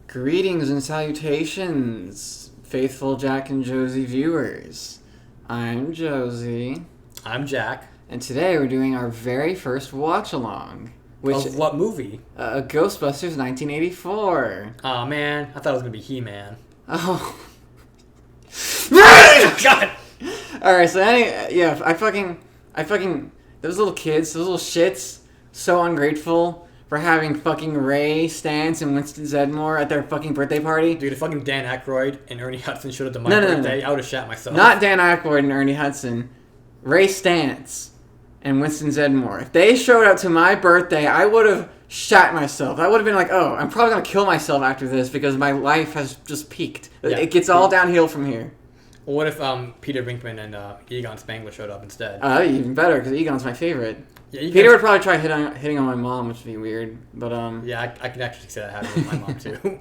Greetings and salutations, faithful Jack and Jozie viewers. I'm Josie. I'm Jack. And today we're doing our very first watch-along. Of what movie? Ghostbusters 1984. Oh man, I thought it was going to be He-Man. Oh. God! Alright, so I fucking, those little kids, those little shits, so ungrateful for having fucking Ray Stantz and Winston Zeddemore at their fucking birthday party. Dude, if fucking Dan Aykroyd and Ernie Hudson showed up to my birthday, I would have shat myself. Not Dan Aykroyd and Ernie Hudson. Ray Stantz and Winston Zeddemore. If they showed up to my birthday, I would have shat myself. I would have been like, oh, I'm probably going to kill myself after this because my life has just peaked. Yeah. It gets all downhill from here. Well, what if Peter Venkman and Egon Spengler showed up instead? Even better, because Egon's my favorite. Yeah, Peter would probably try hitting on my mom, which would be weird. But yeah, I can actually see that happening with my mom too.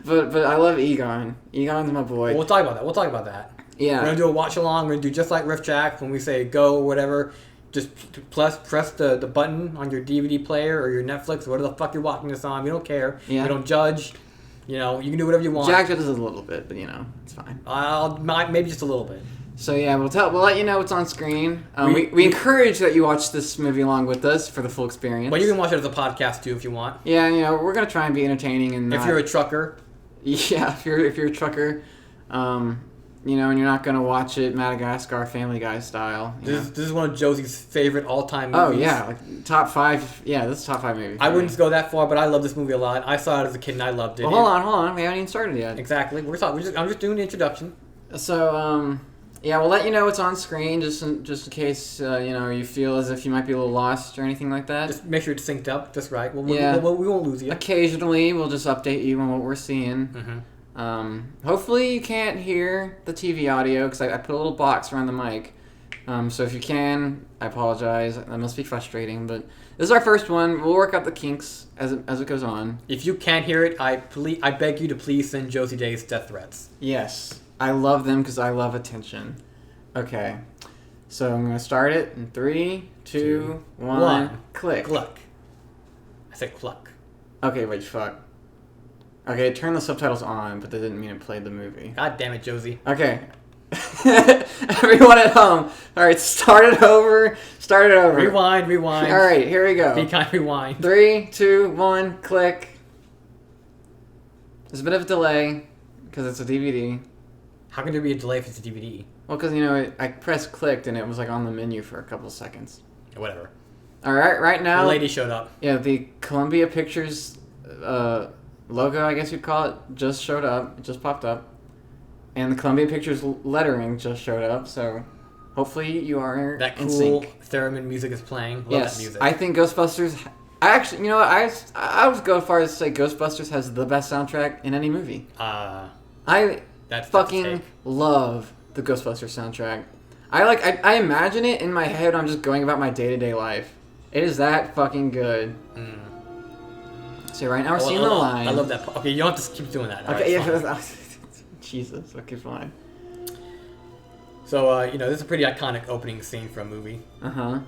but I love Egon. Egon's my boy. Well, we'll talk about that. Yeah. We're gonna do a watch along. We're gonna do just like Riff Jack when we say go or whatever. Just press the button on your DVD player or your Netflix or whatever the fuck you're watching this on. We don't care. Yeah. We don't judge. You know, you can do whatever you want. Jack judges a little bit, but it's fine. Maybe just a little bit. So yeah, we'll let you know what's on screen. We encourage that you watch this movie along with us for the full experience. But you can watch it as a podcast too if you want. Yeah, we're gonna try and be entertaining and if you're a trucker. Yeah, if you're a trucker, and you're not gonna watch it Madagascar Family Guy style. This is one of Josie's favorite all-time movies. Oh yeah, like top 5. Yeah, this is top 5 movie. I wouldn't go that far, but I love this movie a lot. I saw it as a kid and I loved it. Well, hold on, we haven't even started yet. Exactly, I'm just doing the introduction. So yeah, we'll let you know what's on screen just in case you feel as if you might be a little lost or anything like that. Just make sure it's synced up just right. We won't lose you. Occasionally, we'll just update you on what we're seeing. Mm-hmm. Hopefully, you can't hear the TV audio because I put a little box around the mic. So if you can, I apologize. That must be frustrating, but this is our first one. We'll work out the kinks as it goes on. If you can't hear it, I beg you to please send Josie Days death threats. Yes. I love them because I love attention. Okay. So I'm going to start it in 3, 2, 1, click. Cluck. I said cluck. Okay, wait, fuck. Okay, it turned the subtitles on, but that didn't mean it played the movie. God damn it, Josie. Okay. Everyone at home. Alright, start it over. Rewind. Alright, here we go. Be kind, rewind. 3, 2, 1, click. There's a bit of a delay because it's a DVD. How can there be a delay if it's a DVD? Well, because, I pressed clicked and it was, on the menu for a couple seconds. Whatever. All right, right now... The lady showed up. Yeah, the Columbia Pictures logo, I guess you'd call it, just showed up. It just popped up. And the Columbia Pictures lettering just showed up, so hopefully you are that in cool sync. Theremin music is playing. Love yes, that music. I think Ghostbusters... I would go as far as to say Ghostbusters has the best soundtrack in any movie. That's fucking love the Ghostbusters soundtrack. I imagine it in my head. I'm just going about my day-to-day life. It is that fucking good. Mm. So right now we're seeing the line. I love that. Okay, you don't have to keep doing that. Okay, yeah. Jesus. Okay, fine. So this is a pretty iconic opening scene for a movie. Uh-huh.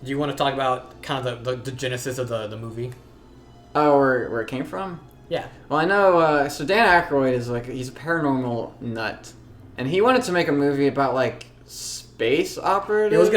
Do you want to talk about kind of the genesis of the movie? Oh, where it came from? Yeah. Well, I know, so Dan Aykroyd is he's a paranormal nut. And he wanted to make a movie about, space operatives. It was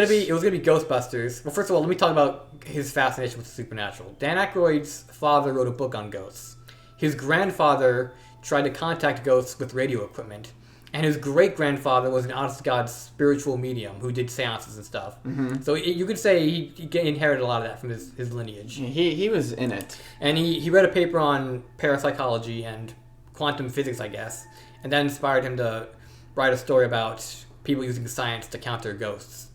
gonna be Ghostbusters. Well, first of all, let me talk about his fascination with the supernatural. Dan Aykroyd's father wrote a book on ghosts. His grandfather tried to contact ghosts with radio equipment. And his great-grandfather was an honest-to-God spiritual medium who did seances and stuff. Mm-hmm. So you could say he inherited a lot of that from his lineage. He was in it. And he read a paper on parapsychology and quantum physics, I guess. And that inspired him to write a story about people using science to counter ghosts.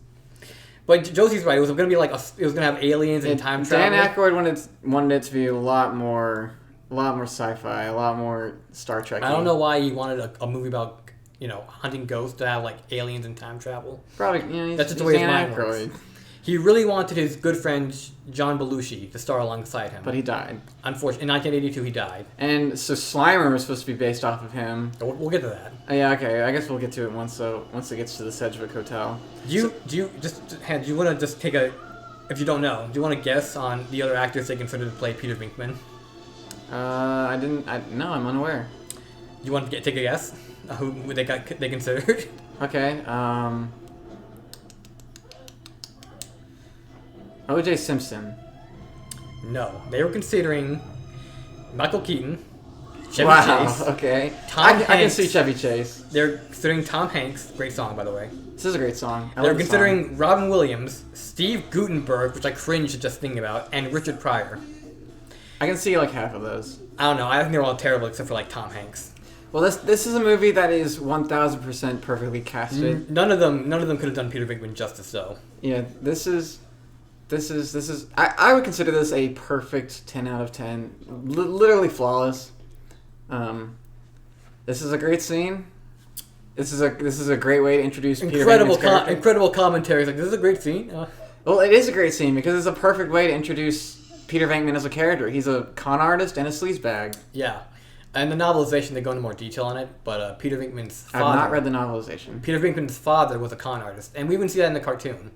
But Josie's right. It was going to be it was going to have aliens and time travel. Dan Aykroyd wanted it to be a lot more sci-fi, a lot more Star Trek. I don't know why he wanted a movie about hunting ghosts to have aliens and time travel. Probably, that's just the way his mind works. He really wanted his good friend John Belushi to star alongside him. But he died. Unfortunately, in 1982 he died. And so Slimer was supposed to be based off of him. We'll get to that. Yeah, okay. I guess we'll get to it once it gets to the Sedgwick Hotel. Do you want to just take a, if you don't know, do you want to guess on the other actors they consider to play Peter Venkman? I didn't. No, I'm unaware. You want to take a guess? Who they considered? Okay. O.J. Simpson. No, they were considering Michael Keaton, Chevy Chase. Okay. Tom Hanks. I can see Chevy Chase. They're considering Tom Hanks. Great song, by the way. This is a great song. They're considering Robin Williams, Steve Guttenberg, which I cringe just thinking about, and Richard Pryor. I can see like half of those. I don't know. I think they're all terrible except for like Tom Hanks. Well, this is a movie that is 1,000% perfectly casted. None of them could have done Peter Venkman justice, though. Yeah, this is. I would consider this a perfect 10 out of 10. Literally flawless. This is a great scene. This is a great way to introduce Peter Venkman's character. Incredible commentary. Like, this is a great scene. Well, it is a great scene because it's a perfect way to introduce Peter Venkman as a character. He's a con artist and a sleazebag. Yeah. And the novelization, they go into more detail on it, but Peter Venkman's father... I've not read the novelization. Peter Venkman's father was a con artist, and we even see that in the cartoon.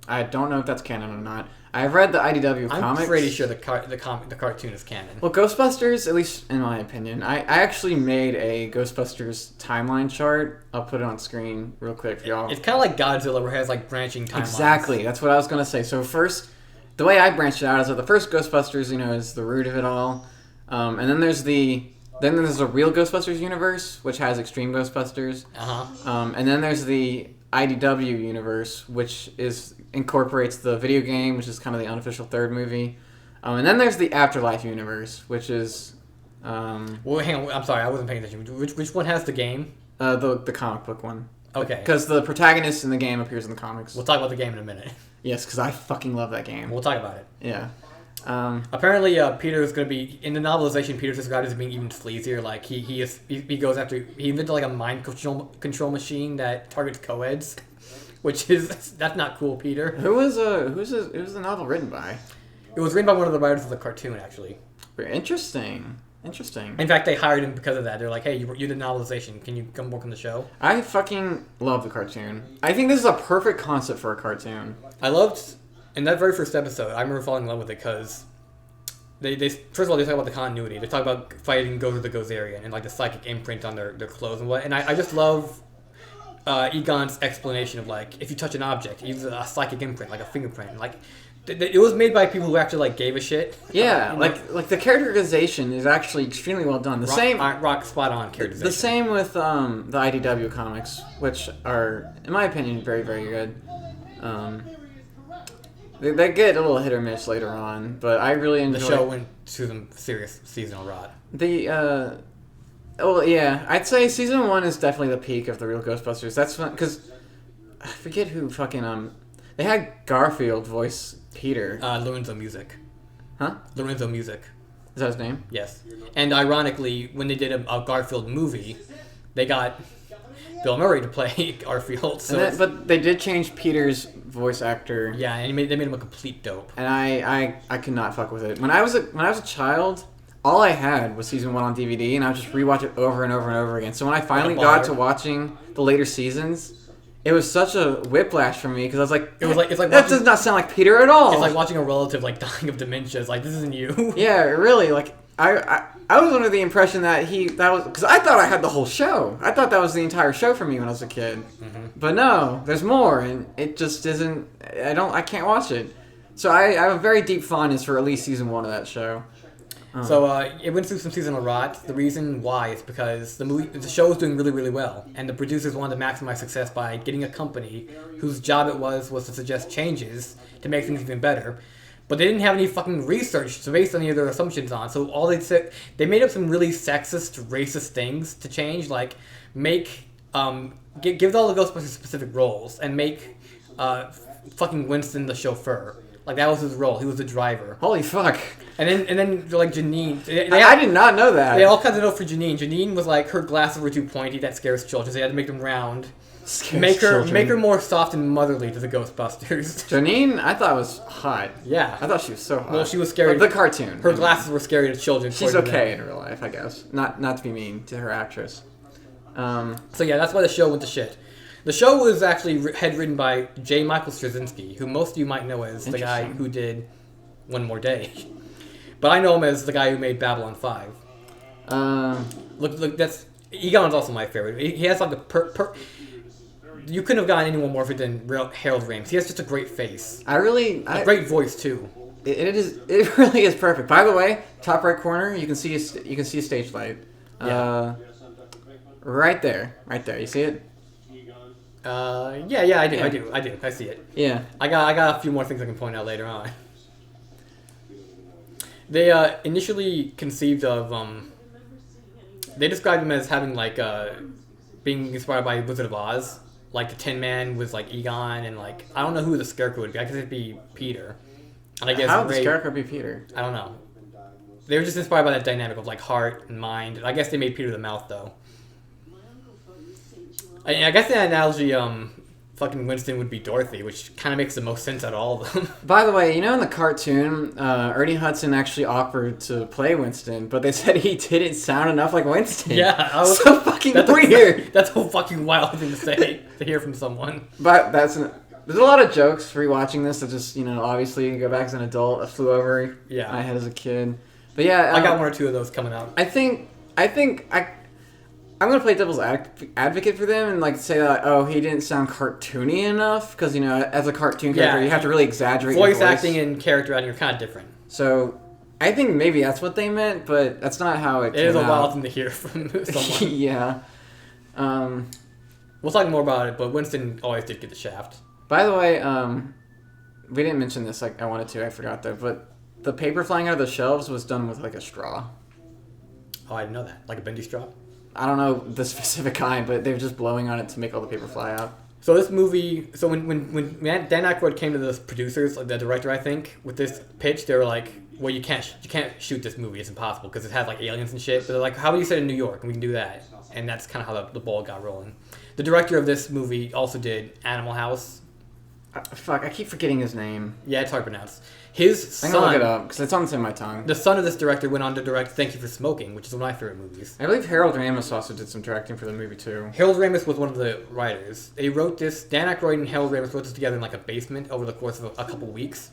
I don't know if that's canon or not. I've read the IDW comics. I'm pretty sure the cartoon is canon. Well, Ghostbusters, at least in my opinion, I actually made a Ghostbusters timeline chart. I'll put it on screen real quick for y'all. It's kind of like Godzilla, where it has like branching timelines. Exactly, that's what I was gonna say. So first, the way I branched it out is that the first Ghostbusters, is the root of it all, and then there's a real Ghostbusters universe, which has Extreme Ghostbusters. And then there's the IDW universe, which incorporates the video game, which is kind of the unofficial third movie. And then there's the Afterlife universe, which is... well, hang on. I'm sorry, I wasn't paying attention. Which one has the game? The comic book one. Okay. Because the protagonist in the game appears in the comics. We'll talk about the game in a minute. Yes, because I fucking love that game. We'll talk about it. Yeah. Apparently, Peter is going to be in the novelization. Peter's described as being even sleazier. Like he goes after he invented like a mind control machine that targets co-eds, which is that's not cool, Peter. Who's the novel written by? It was written by one of the writers of the cartoon, actually. Interesting. In fact, they hired him because of that. They're like, "Hey, you did novelization. Can you come work on the show?" I fucking love the cartoon. I think this is a perfect concept for a cartoon. I loved. In that very first episode, I remember falling in love with it because they first of all, they talk about the continuity. They talk about fighting Gozer the Gozerian and like the psychic imprint on their clothes and what. And I just love Egon's explanation of like, if you touch an object, use a psychic imprint, like a fingerprint. Like, it was made by people who actually like gave a shit. Yeah, like the characterization is actually extremely well done. Rock spot on characterization. The same with the IDW comics, which are, in my opinion, very, very good. They get a little hit or miss later on, but I really enjoy... The show went to some serious seasonal rot. Well, yeah, I'd say season 1 is definitely the peak of the real Ghostbusters. That's fun, because I forget who fucking, they had Garfield voice Peter. Lorenzo Music. Huh? Lorenzo Music. Is that his name? Yes. And ironically, when they did a Garfield movie, they got Bill Murray to play Garfield. So but they did change Peter's voice actor. Yeah, and they made him a complete dope. And I could not fuck with it. When I was a child, all I had was season 1 on DVD, and I would just rewatch it over and over and over again. So when I finally got to watching the later seasons, it was such a whiplash for me because I was like, that does not sound like Peter at all. It's like watching a relative like dying of dementia. It's like, this isn't you. Yeah, really. Like I was under the impression that was because I thought I had the whole show. I thought that was the entire show for me when I was a kid. Mm-hmm. But no, there's more, and it just isn't. I can't watch it. So I have a very deep fondness for at least season 1 of that show. So it went through some seasonal rot. The reason why is because the show was doing really, really well, and the producers wanted to maximize success by getting a company whose job it was to suggest changes to make things even better. But they didn't have any fucking research to base any of their assumptions on. So all they said, they made up some really sexist, racist things to change, like give all the Ghostbusters specific roles and make fucking Winston the chauffeur. Like that was his role. He was the driver. Holy fuck. And then like Janine. I did not know that. They all kinds of know for Janine. Janine was like, her glasses were too pointy. That scares children. So they had to make them round. Make her more soft and motherly to the Ghostbusters. Janine, I thought was hot. Yeah. I thought she was so hot. Well, she was scary. The cartoon. Her glasses were scary to children. She's okay in real life, I guess. Not to be mean to her actress. So yeah, that's why the show went to shit. The show was actually head written by J. Michael Straczynski, who most of you might know as the guy who did One More Day. But I know him as the guy who made Babylon 5. Look, that's Egon's also my favorite. He has like the you couldn't have gotten anyone more fit than Harold Ramis. He has just a great face. A great voice too. It really is perfect. By the way, top right corner, you can see a stage light. Yeah. Right there. You see it? Yeah, I do. I see it. Yeah. I got a few more things I can point out later on. They initially conceived of they described him as having like being inspired by Wizard of Oz. Like the Tin Man was like Egon, and like I don't know who the Scarecrow would be. I guess it'd be Peter. And I guess how would the Scarecrow be Peter? I don't know. They were just inspired by that dynamic of like heart and mind. I guess they made Peter the Mouth though. I guess the analogy, fucking Winston would be Dorothy, which kind of makes the most sense out of all of them. By the way, in the cartoon, Ernie Hudson actually offered to play Winston, but they said he didn't sound enough like Winston. Yeah, so fucking weird. That's a fucking wild thing to say to hear from someone. But there's a lot of jokes rewatching this that just obviously go back as an adult. I flew over my head as a kid. But yeah, I got one or two of those coming out. I think I'm gonna play devil's advocate for them and like say that he didn't sound cartoony enough because as a cartoon character you have to really exaggerate voice your voice. Acting and character acting are kind of different. So I think maybe that's what they meant, but that's not how it came out. It is a wild thing to hear from someone. Yeah. We'll talk more about it, but Winston always did get the shaft. By the way, we didn't mention this like I wanted to. I forgot though, but the paper flying out of the shelves was done with like a straw. Oh, I didn't know that. Like a bendy straw? I don't know the specific kind, but they were just blowing on it to make all the paper fly out. So this movie, when Dan Aykroyd came to the producers, like the director, I think, with this pitch, they were like, "Well, you can't shoot this movie. It's impossible because it has like aliens and shit." But they're like, "How about you set it in New York and we can do that?" And that's kind of how the ball got rolling. The director of this movie also did Animal House. Fuck, I keep forgetting his name. Yeah, it's hard to pronounce. His son... I'm going to look it up, because it's on the tip of my tongue. The son of this director went on to direct Thank You for Smoking, which is one of my favorite movies. I believe Harold Ramis also did some directing for the movie, too. Harold Ramis was one of the writers. They wrote this... Dan Aykroyd and Harold Ramis wrote this together in like a basement over the course of a couple weeks.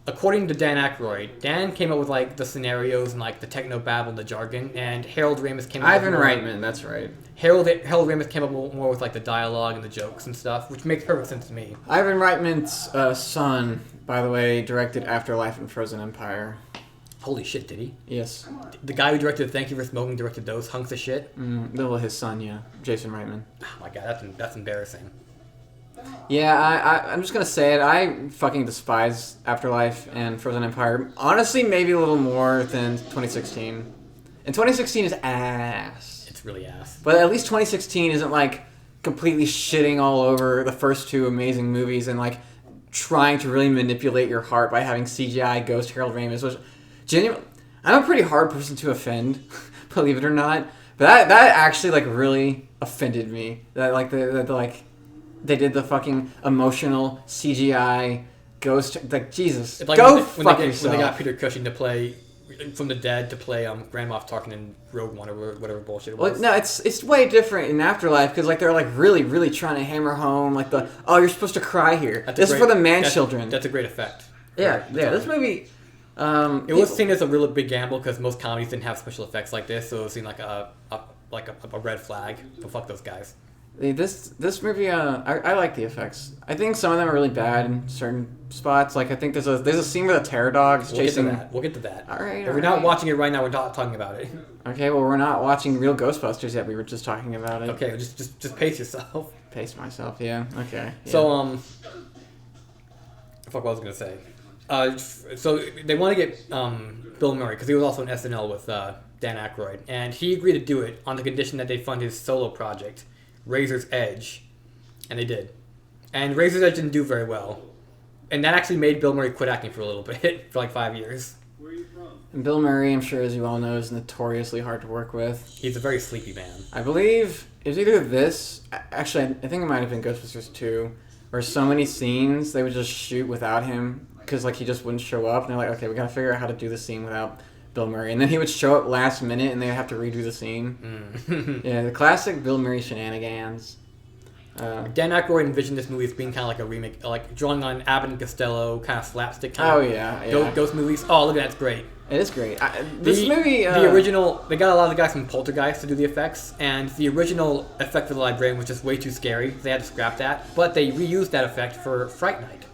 According to Dan Aykroyd, Dan came up with like the scenarios and like the techno babble and the jargon, and Harold Ramis came up Ivan Reitman, that's right. Harold Ramis came up more with like the dialogue and the jokes and stuff, which makes perfect sense to me. Ivan Reitman's son, by the way, directed Afterlife and Frozen Empire. Holy shit, did he? Yes. The guy who directed Thank You for Smoking directed those hunks of shit? Well, his son, yeah. Jason Reitman. Oh my god, that's embarrassing. Yeah, I'm just going to say it. I fucking despise Afterlife and Frozen Empire. Honestly, maybe a little more than 2016. And 2016 is ass. It's really ass. But at least 2016 isn't like completely shitting all over the first two amazing movies and like trying to really manipulate your heart by having CGI ghost Harold Ramis, which genuinely, I'm a pretty hard person to offend, believe it or not. But that actually like really offended me. That like they did the fucking emotional CGI ghost, like Jesus. It's like yourself. When they got Peter Cushing to play from the dead to play Grand Moff Tarkin in Rogue One or whatever bullshit it was. Well, no, it's way different in Afterlife because like they're like really really trying to hammer home like you're supposed to cry here. This is for the man-children. That's a great effect. Yeah. This movie. It was seen as a really big gamble because most comedies didn't have special effects like this, so it was seen like a red flag. But fuck those guys. This movie, I like the effects. I think some of them are really bad in certain spots. Like I think there's a scene where the terror dog is chasing. We'll get to that. All right. If we're not watching it right now, we're not talking about it. Okay. Well, we're not watching real Ghostbusters yet. We were just talking about it. Okay. Just pace yourself. Pace myself. Yeah. Okay. Yeah. So fuck what I was gonna say. So they want to get Bill Murray because he was also in SNL with Dan Aykroyd, and he agreed to do it on the condition that they fund his solo project, Razor's Edge, and they did. And Razor's Edge didn't do very well, and that actually made Bill Murray quit acting for a little bit, for like 5 years. Where are you from? And Bill Murray, I'm sure as you all know, is notoriously hard to work with. He's a very sleepy man. I believe it was either this, actually I think it might have been Ghostbusters 2, where so many scenes they would just shoot without him because like he just wouldn't show up, and they're like, okay, we gotta figure out how to do this scene without Bill Murray, and then he would show up last minute and they'd have to redo the scene. Yeah, the classic Bill Murray shenanigans. Dan Aykroyd envisioned this movie as being kind of like a remake, like drawing on Abbott and Costello kind of slapstick kind of ghost movies. Oh, look at that, it's great. It is great. This movie... the original... They got a lot of the guys from Poltergeist to do the effects, and the original effect for the librarian was just way too scary. They had to scrap that, but they reused that effect for Fright Night,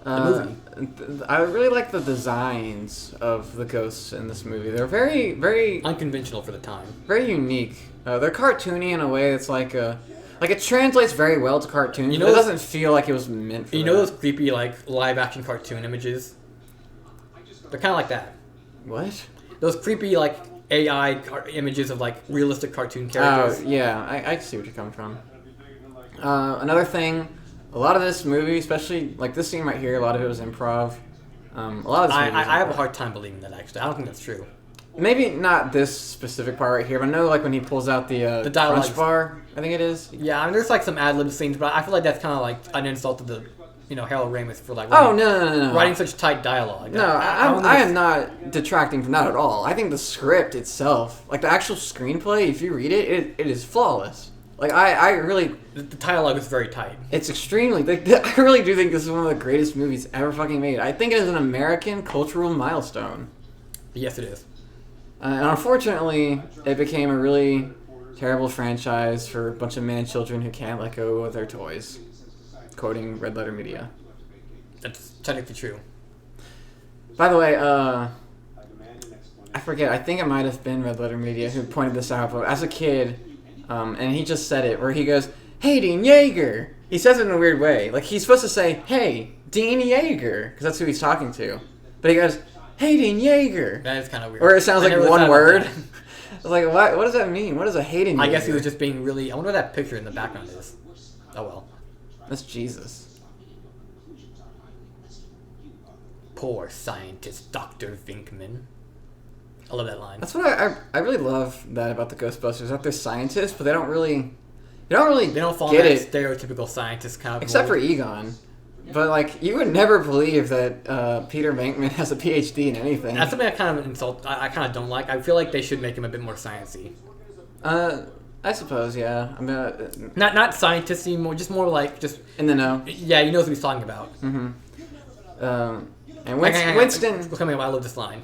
the movie. I really like the designs of the ghosts in this movie. They're very, very... unconventional for the time. Very unique. They're cartoony in a way that's like it translates very well to cartoons, but it doesn't feel like it was meant for those creepy, like, live-action cartoon images? They're kind of like that. What? Those creepy, like, AI images of, like, realistic cartoon characters. Oh, yeah. I see what you're coming from. Another thing, a lot of this movie, especially, like, this scene right here, a lot of it was improv. A lot of this movie I have a hard time believing that, actually. I don't think that's true. Maybe not this specific part right here, but I know, like, when he pulls out the crunch bar, I think it is. Yeah, I mean, there's, like, some ad-lib scenes, but I feel like that's kind of, like, an insult to the... Harold Ramis for like writing such tight dialogue. No, I am not detracting from that at all. I think the script itself, like the actual screenplay, if you read it, it is flawless. Like I really, the dialogue is very tight. It's extremely. I really do think this is one of the greatest movies ever fucking made. I think it is an American cultural milestone. Yes, it is. And unfortunately, it became a really terrible franchise for a bunch of man children who can't let go of their toys. Quoting Red Letter Media. That's technically true. By the way, I forget. I think it might have been Red Letter Media who pointed this out. But as a kid, and he just said it, where he goes, "Hey, Dean Yeager." He says it in a weird way. Like he's supposed to say, "Hey, Dean Yeager," because that's who he's talking to. But he goes, "Hey, Dean Yeager." That is kind of weird. Or it sounds like one word. I was like, what does that mean? What is a hating? I guess he was just being really. I wonder what that picture in the background is. Oh well. That's Jesus. Poor scientist, Dr. Vinkman. I love that line. That's what I really love that about the Ghostbusters. That they're scientists, but they don't fall in that stereotypical scientist kind of except for Egon. But like you would never believe that Peter Venkman has a PhD in anything. That's something I kind of insult. I kind of don't like. I feel like they should make him a bit more sciencey. I suppose, yeah. I mean, not scientisty, more like just in the know. Yeah, he knows what he's talking about. Mm-hmm. And Winston. I love this line.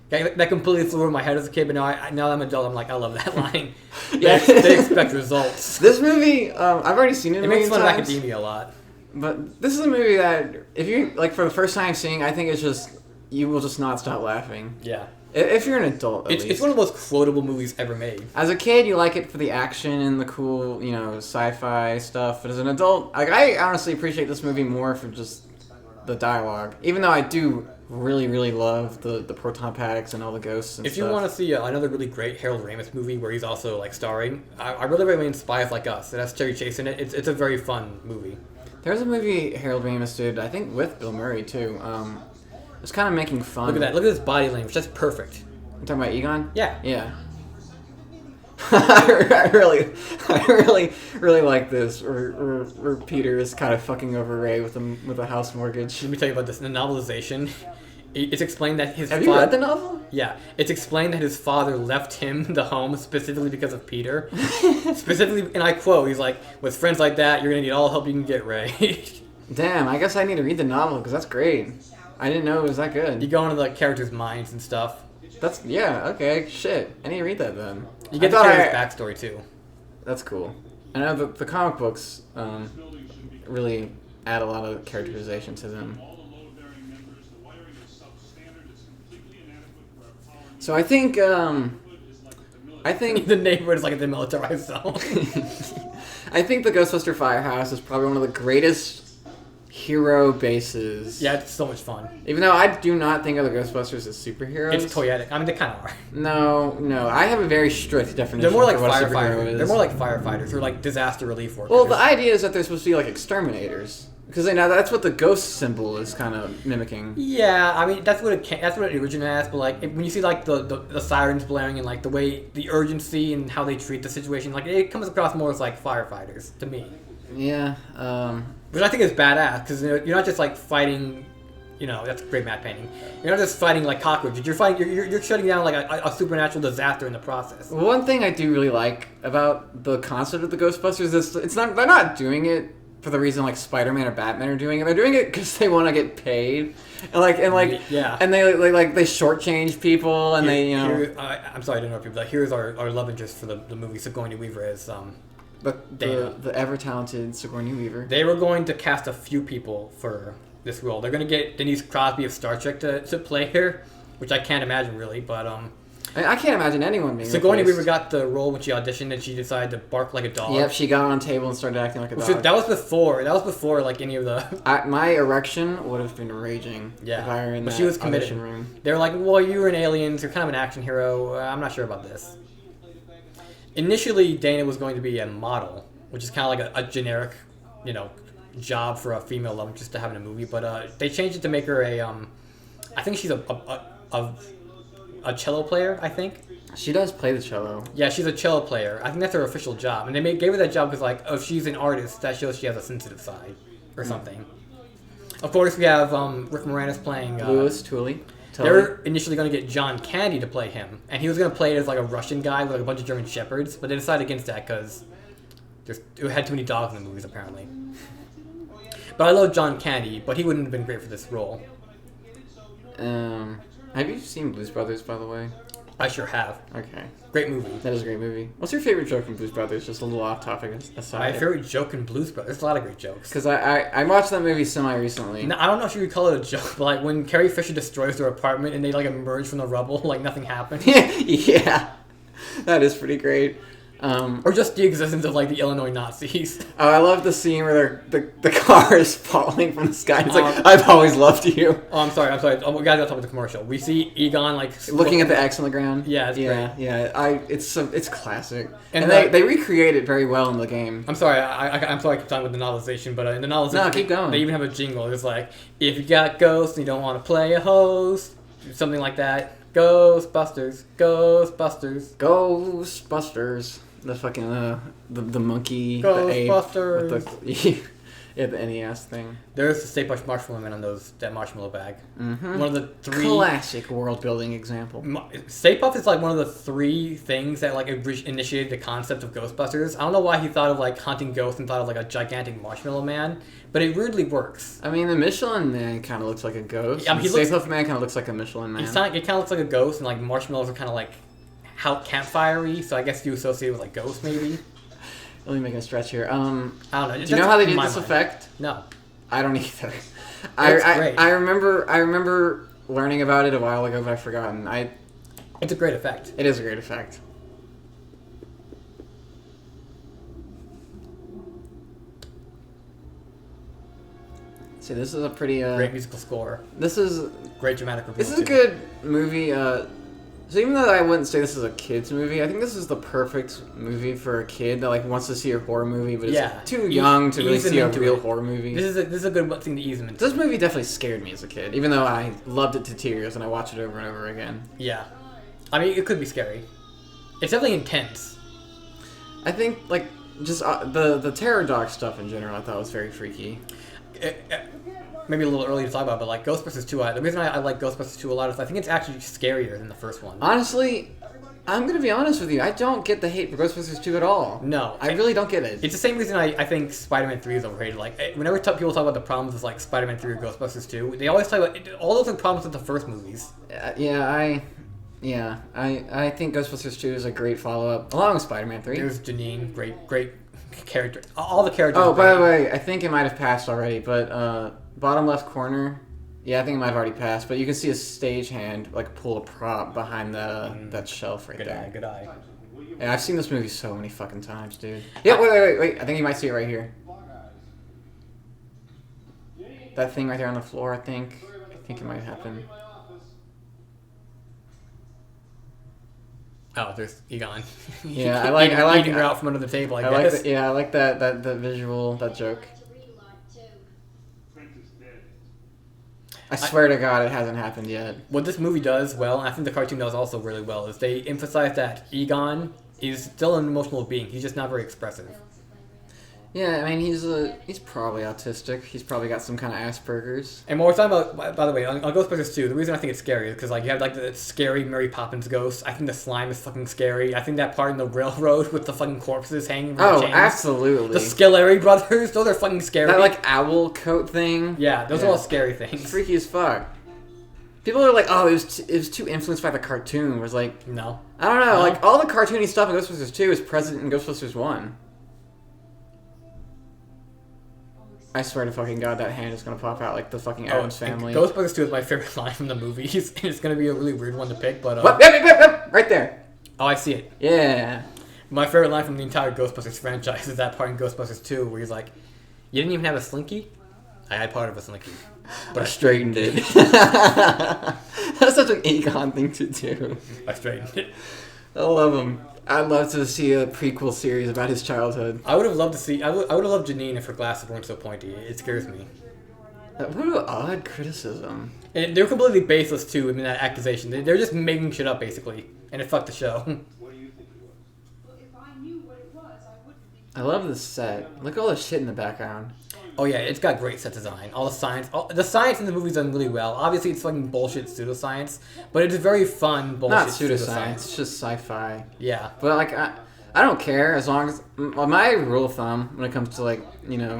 That completely flew over my head as a kid, but now that I'm an adult, I'm like, I love that line. Yeah, they expect results. This movie, I've already seen it. It makes fun of academia a lot. But this is a movie that, if you like, for the first time seeing, I think it's just you will just not stop laughing. Yeah. If you're an adult, it's one of the most quotable movies ever made. As a kid, you like it for the action and the cool, sci-fi stuff. But as an adult, I honestly appreciate this movie more for just the dialogue. Even though I do really, really love the proton packs and all the ghosts and stuff. If you want to see another really great Harold Ramis movie where he's also like starring, I really recommend Spies Like Us. It has Chevy Chase in it. It's a very fun movie. There's a movie Harold Ramis did, I think with Bill Murray too. It's kind of making fun. Look at that. Look at his body language. That's perfect. You talking about Egon? Yeah. Yeah. I really like this. Where Peter is kind of fucking over Ray with a house mortgage. Let me tell you about this. In the novelization, it's explained that his Have you read the novel? Yeah. It's explained that his father left him the home specifically because of Peter. Specifically, and I quote, he's like, with friends like that, you're going to need all help you can get, Ray. Damn, I guess I need to read the novel because that's great. I didn't know it was that good. You go into the characters' minds and stuff. Okay, shit. I need to read that then. You get the character's backstory too. That's cool. I know the comic books really add a lot of characterization to them. So I think the neighborhood is like a demilitarized zone. I think the Ghostbuster Firehouse is probably one of the greatest hero bases. Yeah, it's so much fun. Even though I do not think of the Ghostbusters as superheroes. It's toyetic. I mean, they kind of are. No. I have a very strict definition. They're more like firefighters. They're more like firefighters or like disaster relief workers. Well, the idea is that they're supposed to be like exterminators. Because that's what the ghost symbol is kind of mimicking. Yeah, I mean that's what it originated as. But like when you see like the sirens blaring and like the way the urgency and how they treat the situation, like it comes across more as like firefighters to me. Yeah. Which I think is badass because you're not just like fighting. That's great matte painting. You're not just fighting like cockroaches. You're shutting down like a supernatural disaster in the process. One thing I do really like about the concept of the Ghostbusters is they're not doing it for the reason like Spider-Man or Batman are doing it. They're doing it because they want to get paid, and they shortchange people, and I'm sorry to interrupt you, but here's our love interest for the movie Sigourney Weaver is the ever talented Sigourney Weaver. They were going to cast a few people for this role. They're going to get Denise Crosby of Star Trek to play her, which I can't imagine really, but I can't imagine anyone being Sigourney replaced. Weaver got the role when she auditioned, and she decided to bark like a dog. Yep, she got on a table and started acting like a dog. That was before like any of the. My erection would have been raging. Yeah, if I were in but that she was committed. audition room. They were like, "Well, you were in Aliens. You're kind of an action hero. I'm not sure about this." Initially, Dana was going to be a model, which is kind of like a generic, job for a female love interest to have in a movie. But they changed it to make her I think she's a cello player. I think. She does play the cello. Yeah, she's a cello player. I think that's her official job. And they gave her that job because, if she's an artist, that shows she has a sensitive side or something. Of course, we have Rick Moranis playing... Louis Tully. They're initially going to get John Candy to play him. And he was going to play it as, a Russian guy with, a bunch of German shepherds. But they decided against that because it had too many dogs in the movies, apparently. But I love John Candy, but he wouldn't have been great for this role. Have you seen Blues Brothers, by the way? I sure have. Okay. Great movie. That is a great movie. What's your favorite joke in Blues Brothers? Just a little off topic aside. My favorite joke in Blues Brothers. There's a lot of great jokes. Because I watched that movie semi-recently. I don't know if you would call it a joke, but when Carrie Fisher destroys their apartment and they emerge from the rubble, nothing happened. Yeah. That is pretty great. Or just the existence of the Illinois Nazis. Oh, I love the scene where the car is falling from the sky. It's I've always loved you. Oh, I'm sorry. Oh, we gotta talk about the commercial. We see Egon looking at the X on the ground. Yeah, it's great. Yeah. It's classic, and they recreate it very well in the game. I'm sorry. I'm sorry I keep talking with the novelization, but in the novelization, no, keep going. They even have a jingle. It's if you got ghosts and you don't want to play a host, something like that. Ghostbusters, Ghostbusters, Ghostbusters. The fucking the monkey, Ghostbusters. The ape with the NES thing. There's the Stay Puft Marshmallow Man on that marshmallow bag. Mm-hmm. One of the 3 classic world building example. Stay Puft is one of the 3 things that initiated the concept of Ghostbusters. I don't know why he thought of hunting ghosts and thought of a gigantic marshmallow man, but it weirdly works. I mean, the Michelin Man kind of looks like a ghost. Yeah, Stay Puft Man kind of looks like a Michelin Man. It kind of looks like a ghost, and marshmallows are kind of how campfire-y, so I guess you associate it with ghosts, maybe. Let me make a stretch here. I don't know. Do you know how they did this effect? No. I don't either. Great. I remember learning about it a while ago, but I've forgotten. It's a great effect. It is a great effect. See, this is a pretty great musical score. This is great dramatic reveal. This is a good movie. So even though I wouldn't say this is a kid's movie, I think this is the perfect movie for a kid that wants to see a horror movie, but is too young to really see a real horror movie. This is a good thing to ease them into. This movie definitely scared me as a kid, even though I loved it to tears and I watched it over and over again. Yeah, I mean it could be scary. It's definitely intense. I think just the terror dog stuff in general, I thought was very freaky. Maybe a little early to talk about, but Ghostbusters 2, the reason I like Ghostbusters 2 a lot is I think it's actually scarier than the first one. Honestly, I'm going to be honest with you. I don't get the hate for Ghostbusters 2 at all. No. I really don't get it. It's the same reason I think Spider-Man 3 is overrated. Whenever people talk about the problems with Spider-Man 3 or Ghostbusters 2, they always talk about all those are problems with the first movies. I think Ghostbusters 2 is a great follow-up, along with Spider-Man 3. There's Janine, great character. All the characters. Oh, by the way, I think it might have passed already, but bottom left corner, I think it might have already passed, but you can see a stagehand pull a prop behind that shelf right there. Good eye. Yeah, I've seen this movie so many fucking times, dude. Yeah, wait. I think you might see it right here. That thing right there on the floor, I think it might happen. Oh, there's Egon. Yeah, I like eating her out from under the table. I guess. I like that visual, that joke. I swear to God, it hasn't happened yet. What this movie does well, and I think the cartoon does also really well, is they emphasize that Egon is still an emotional being. He's just not very expressive. Yeah, I mean, he's probably autistic. He's probably got some kind of Asperger's. And what we're talking about, by the way, on Ghostbusters 2, the reason I think it's scary is because like you have like the scary Mary Poppins ghost. I think the slime is fucking scary. I think that part in the railroad with the fucking corpses hanging from the chains. Absolutely. The Skeleri brothers, those are fucking scary. That like owl coat thing. Yeah, those are all scary things. It's freaky as fuck. People are like, oh, it was too influenced by the cartoon. It was like, no. I don't know. No. Like all the cartoony stuff in Ghostbusters 2 is present in Ghostbusters 1. I swear to fucking God, that hand is gonna pop out like the fucking Addams Family. Ghostbusters 2 is my favorite line from the movies. It's gonna be a really weird one to pick, but What? Yep, right there. Oh, I see it. Yeah. My favorite line from the entire Ghostbusters franchise is that part in Ghostbusters 2 where he's like, "You didn't even have a slinky? I had part of a slinky, but I straightened it." That's such an Egon thing to do. I straightened it. I love him. I'd love to see a prequel series about his childhood. I would have loved to see. I would have loved Janine if her glasses weren't so pointy. It scares me. What an odd criticism. And they're completely baseless too. I mean, that accusation. They're just making shit up basically, and it fucked the show. What do you think it was? Well, if I knew what it was, I wouldn't be. I love the set. Look at all the shit in the background. Oh yeah, it's got great set design. All the science, the science in the movie's done really well. Obviously, it's fucking bullshit pseudoscience, but it's very fun bullshit. Not pseudoscience. It's just sci-fi. Yeah. But like, I don't care as long as my rule of thumb when it comes to like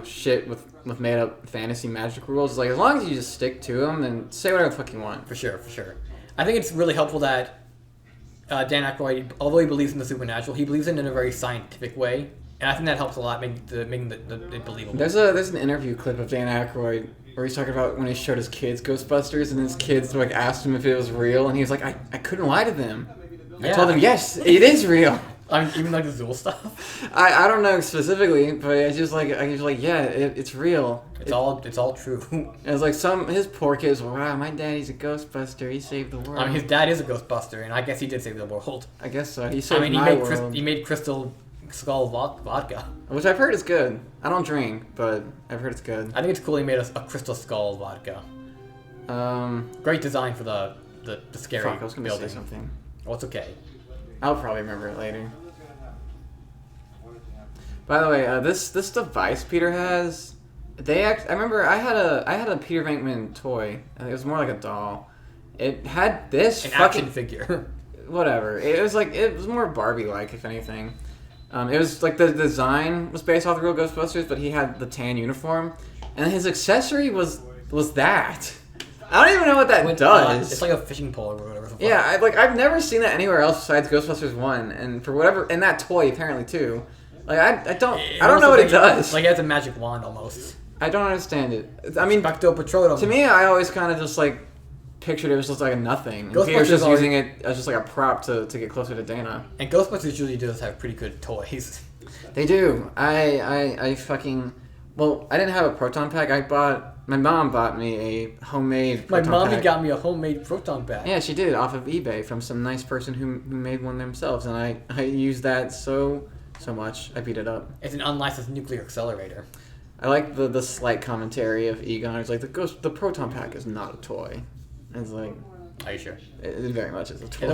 shit with made up fantasy magic rules is like as long as you just stick to them, then say whatever the fuck you want. For sure. I think it's really helpful that Dan Aykroyd, although he believes in the supernatural, he believes in a very scientific way. And I think that helps a lot, making it believable. There's an interview clip of Dan Aykroyd where he's talking about when he showed his kids Ghostbusters, and his kids like asked him if it was real, and he was like, I couldn't lie to them. Yeah. I told them, yes, it is real. I mean, even like the Zool stuff. I don't know specifically, but it's just like yeah, it's real. It's all true. It was like his poor kids were, wow, my daddy's a Ghostbuster. He saved the world. I mean, his dad is a Ghostbuster, and I guess he did save the world. I guess so. He saved my world. He made Crystal Skull vodka, which I've heard is good. I don't drink, but I've heard it's good. I think it's cool he made a Crystal Skull vodka. Great design for the scary fuck, I was gonna building. Say something. Well, it's okay. I'll probably remember it later. By the way, this device Peter has, I remember I had a Peter Venkman toy. It was more like a doll. It had this action figure. Whatever. It was more Barbie-like, if anything. It was like the design was based off the real Ghostbusters, but he had the tan uniform, and his accessory was that. I don't even know what that does. It's like a fishing pole or whatever. Yeah, I've never seen that anywhere else besides Ghostbusters 1, and for whatever, and that toy apparently too. Like I don't know what it does. Like it has a magic wand almost. I don't understand it. I mean, Spectro Petroleum. To me, I always kind of just like pictured it was just like a nothing. Peter's just using it as just like a prop to get closer to Dana. And Ghostbusters usually does have pretty good toys. They do. I fucking... Well, I didn't have a proton pack. My mom bought me a homemade proton pack. My mommy got me a homemade proton pack. Yeah, she did, off of eBay from some nice person who made one themselves. And I used that so much. I beat it up. It's an unlicensed nuclear accelerator. I like the slight commentary of Egon. It's like, the proton pack is not a toy. It's like, are you sure? It very much is a toy.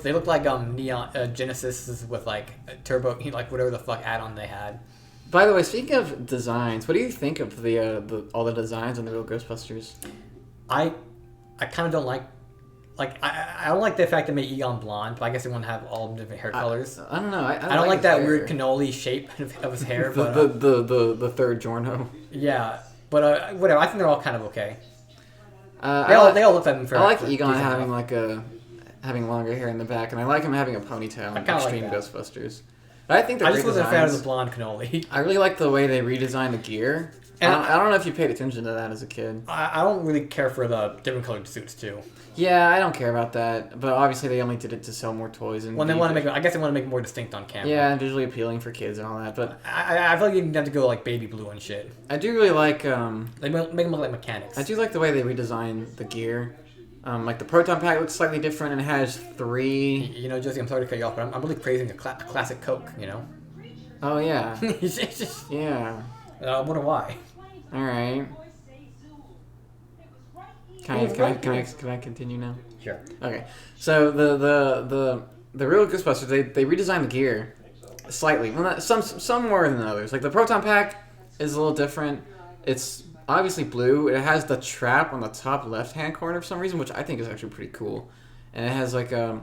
They look like Neon Genesis with like turbo, like whatever the fuck add-on they had. By the way, speaking of designs, what do you think of all the designs on the real Ghostbusters? I kind of don't like I don't like the fact they made Egon blonde, but I guess they want to have all different hair colors. I don't know. I don't like that weird cannoli shape of his hair. the third Giorno. Yeah, but whatever. I think they're all kind of okay. They all look like them. I like Egon having longer hair in the back, and I like him having a ponytail in Extreme Ghostbusters. But I think I just wasn't a fan of the blonde cannoli. I really like the way they redesigned the gear. And I don't know if you paid attention to that as a kid. I don't really care for the different colored suits too. Yeah, I don't care about that. But obviously they only did it to sell more toys. And they want to make. I guess they want to make it more distinct on camera. Yeah, and visually appealing for kids and all that. But I feel like you have to go like baby blue and shit. I do really like. They make them look like mechanics. I do like the way they redesigned the gear. Like the proton pack looks slightly different and it has 3. You know, Josie, I'm sorry to cut you off, but I'm really praising a classic Coke. You know. Oh yeah. It's just, yeah. I wonder why. All right. Can I continue now? Sure. Okay. So the real Ghostbusters they redesigned the gear, Slightly. Well, some more than others. Like the proton pack is a little different. It's obviously blue. It has the trap on the top left-hand corner for some reason, which I think is actually pretty cool. And it has like a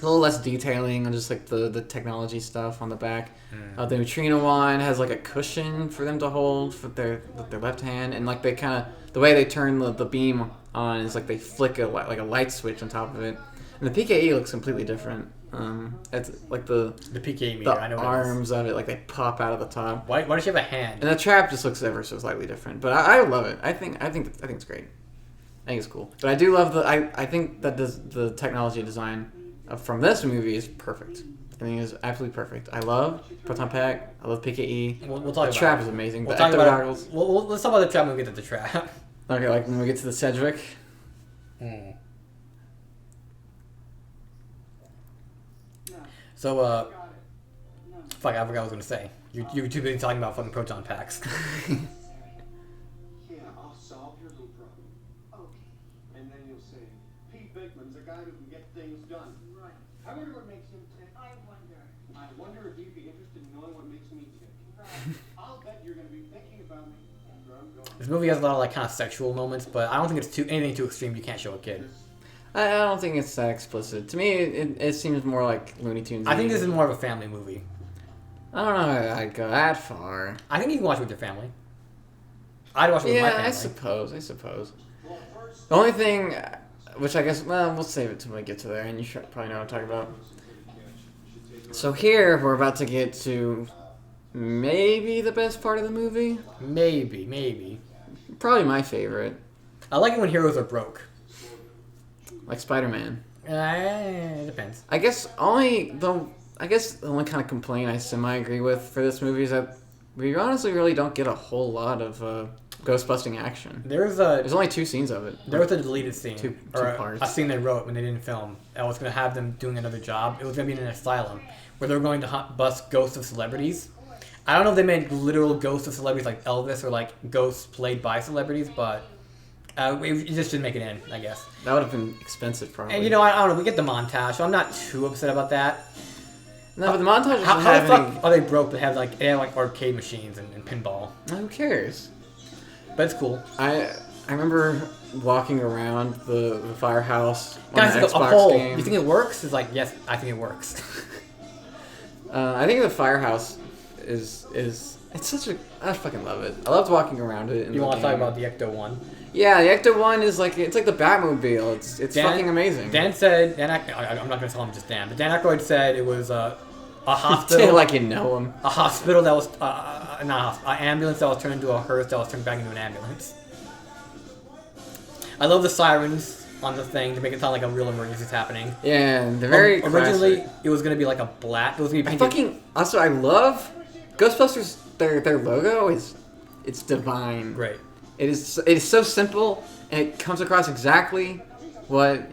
little less detailing on just like the technology stuff on the back. The neutrino one has like a cushion for them to hold with their left hand, and like they kind of the way they turn the beam on is like they flick a light switch on top of it. And the PKE looks completely different. It's like the PKE meter. I know arms of it, like they pop out of the top. Why does she have a hand? And the trap just looks ever so slightly different. But I love it. I think it's great. I think it's cool. But I do love I think that the technology design from this movie is perfect. I think it's absolutely perfect. I love proton pack. I love PKE. We'll talk the about trap it. is amazing. We'll the talk about goggles. Let's talk about the trap when we get to the trap. Okay, like when we get to the Cedric. So, fuck, I forgot what I was going to say. You're too busy talking about fucking proton packs. Yeah, I'll solve your little problem. Okay. And then you'll say, Pete Bakeman's a guy who can get things done. Right. I wonder what makes him tick. I wonder. I wonder if you'd be interested in knowing what makes me tick. Right. I'll bet you're going to be thinking about me after I'm gone. This movie has a lot of like kind of sexual moments, but I don't think it's anything too extreme you can't show a kid. I don't think it's that explicit. To me, it seems more like Looney Tunes. I think this is more of a family movie. I don't know if I'd go that far. I think you can watch it with your family. I'd watch it with my family. I suppose. The only thing, which I guess, well, we'll save it till we get to there, and you should probably know what I'm talking about. So here, we're about to get to maybe the best part of the movie. Maybe. Probably my favorite. I like it when heroes are broke. Like Spider-Man. It depends. I guess the only kind of complaint I semi-agree with for this movie is that we honestly really don't get a whole lot of ghost-busting action. There's only 2 scenes of it. There was a deleted scene. Two parts. A scene they wrote when they didn't film. I was going to have them doing another job. It was going to be in an asylum where they were going to bust ghosts of celebrities. I don't know if they meant literal ghosts of celebrities like Elvis or like ghosts played by celebrities, but it just didn't make it in, I guess. That would have been expensive, probably. And I don't know. We get the montage, so I'm not too upset about that. No, but the montage How doesn't the have fuck are they broke? They have like arcade machines and pinball. Who cares? But it's cool. I remember walking around the firehouse on Guys, the it's a Xbox hole. game. You think it works? It's like, yes, I think it works. I think the firehouse is it's such a I fucking love it. I loved walking around it. You want to talk about the Ecto-1? Yeah, the Ecto-1 is like it's like the Batmobile. It's fucking amazing. Dan said, I'm not gonna tell him just Dan, but Dan Aykroyd said it was a hospital. Like you know him. A hospital that was an ambulance that was turned into a hearse that was turned back into an ambulance. I love the sirens on the thing to make it sound like a real emergency is happening. Yeah, they're very originally classic. It was gonna be like a black. It was gonna be painted. I love Ghostbusters. Their logo it's divine. Great. It is so simple, and it comes across exactly what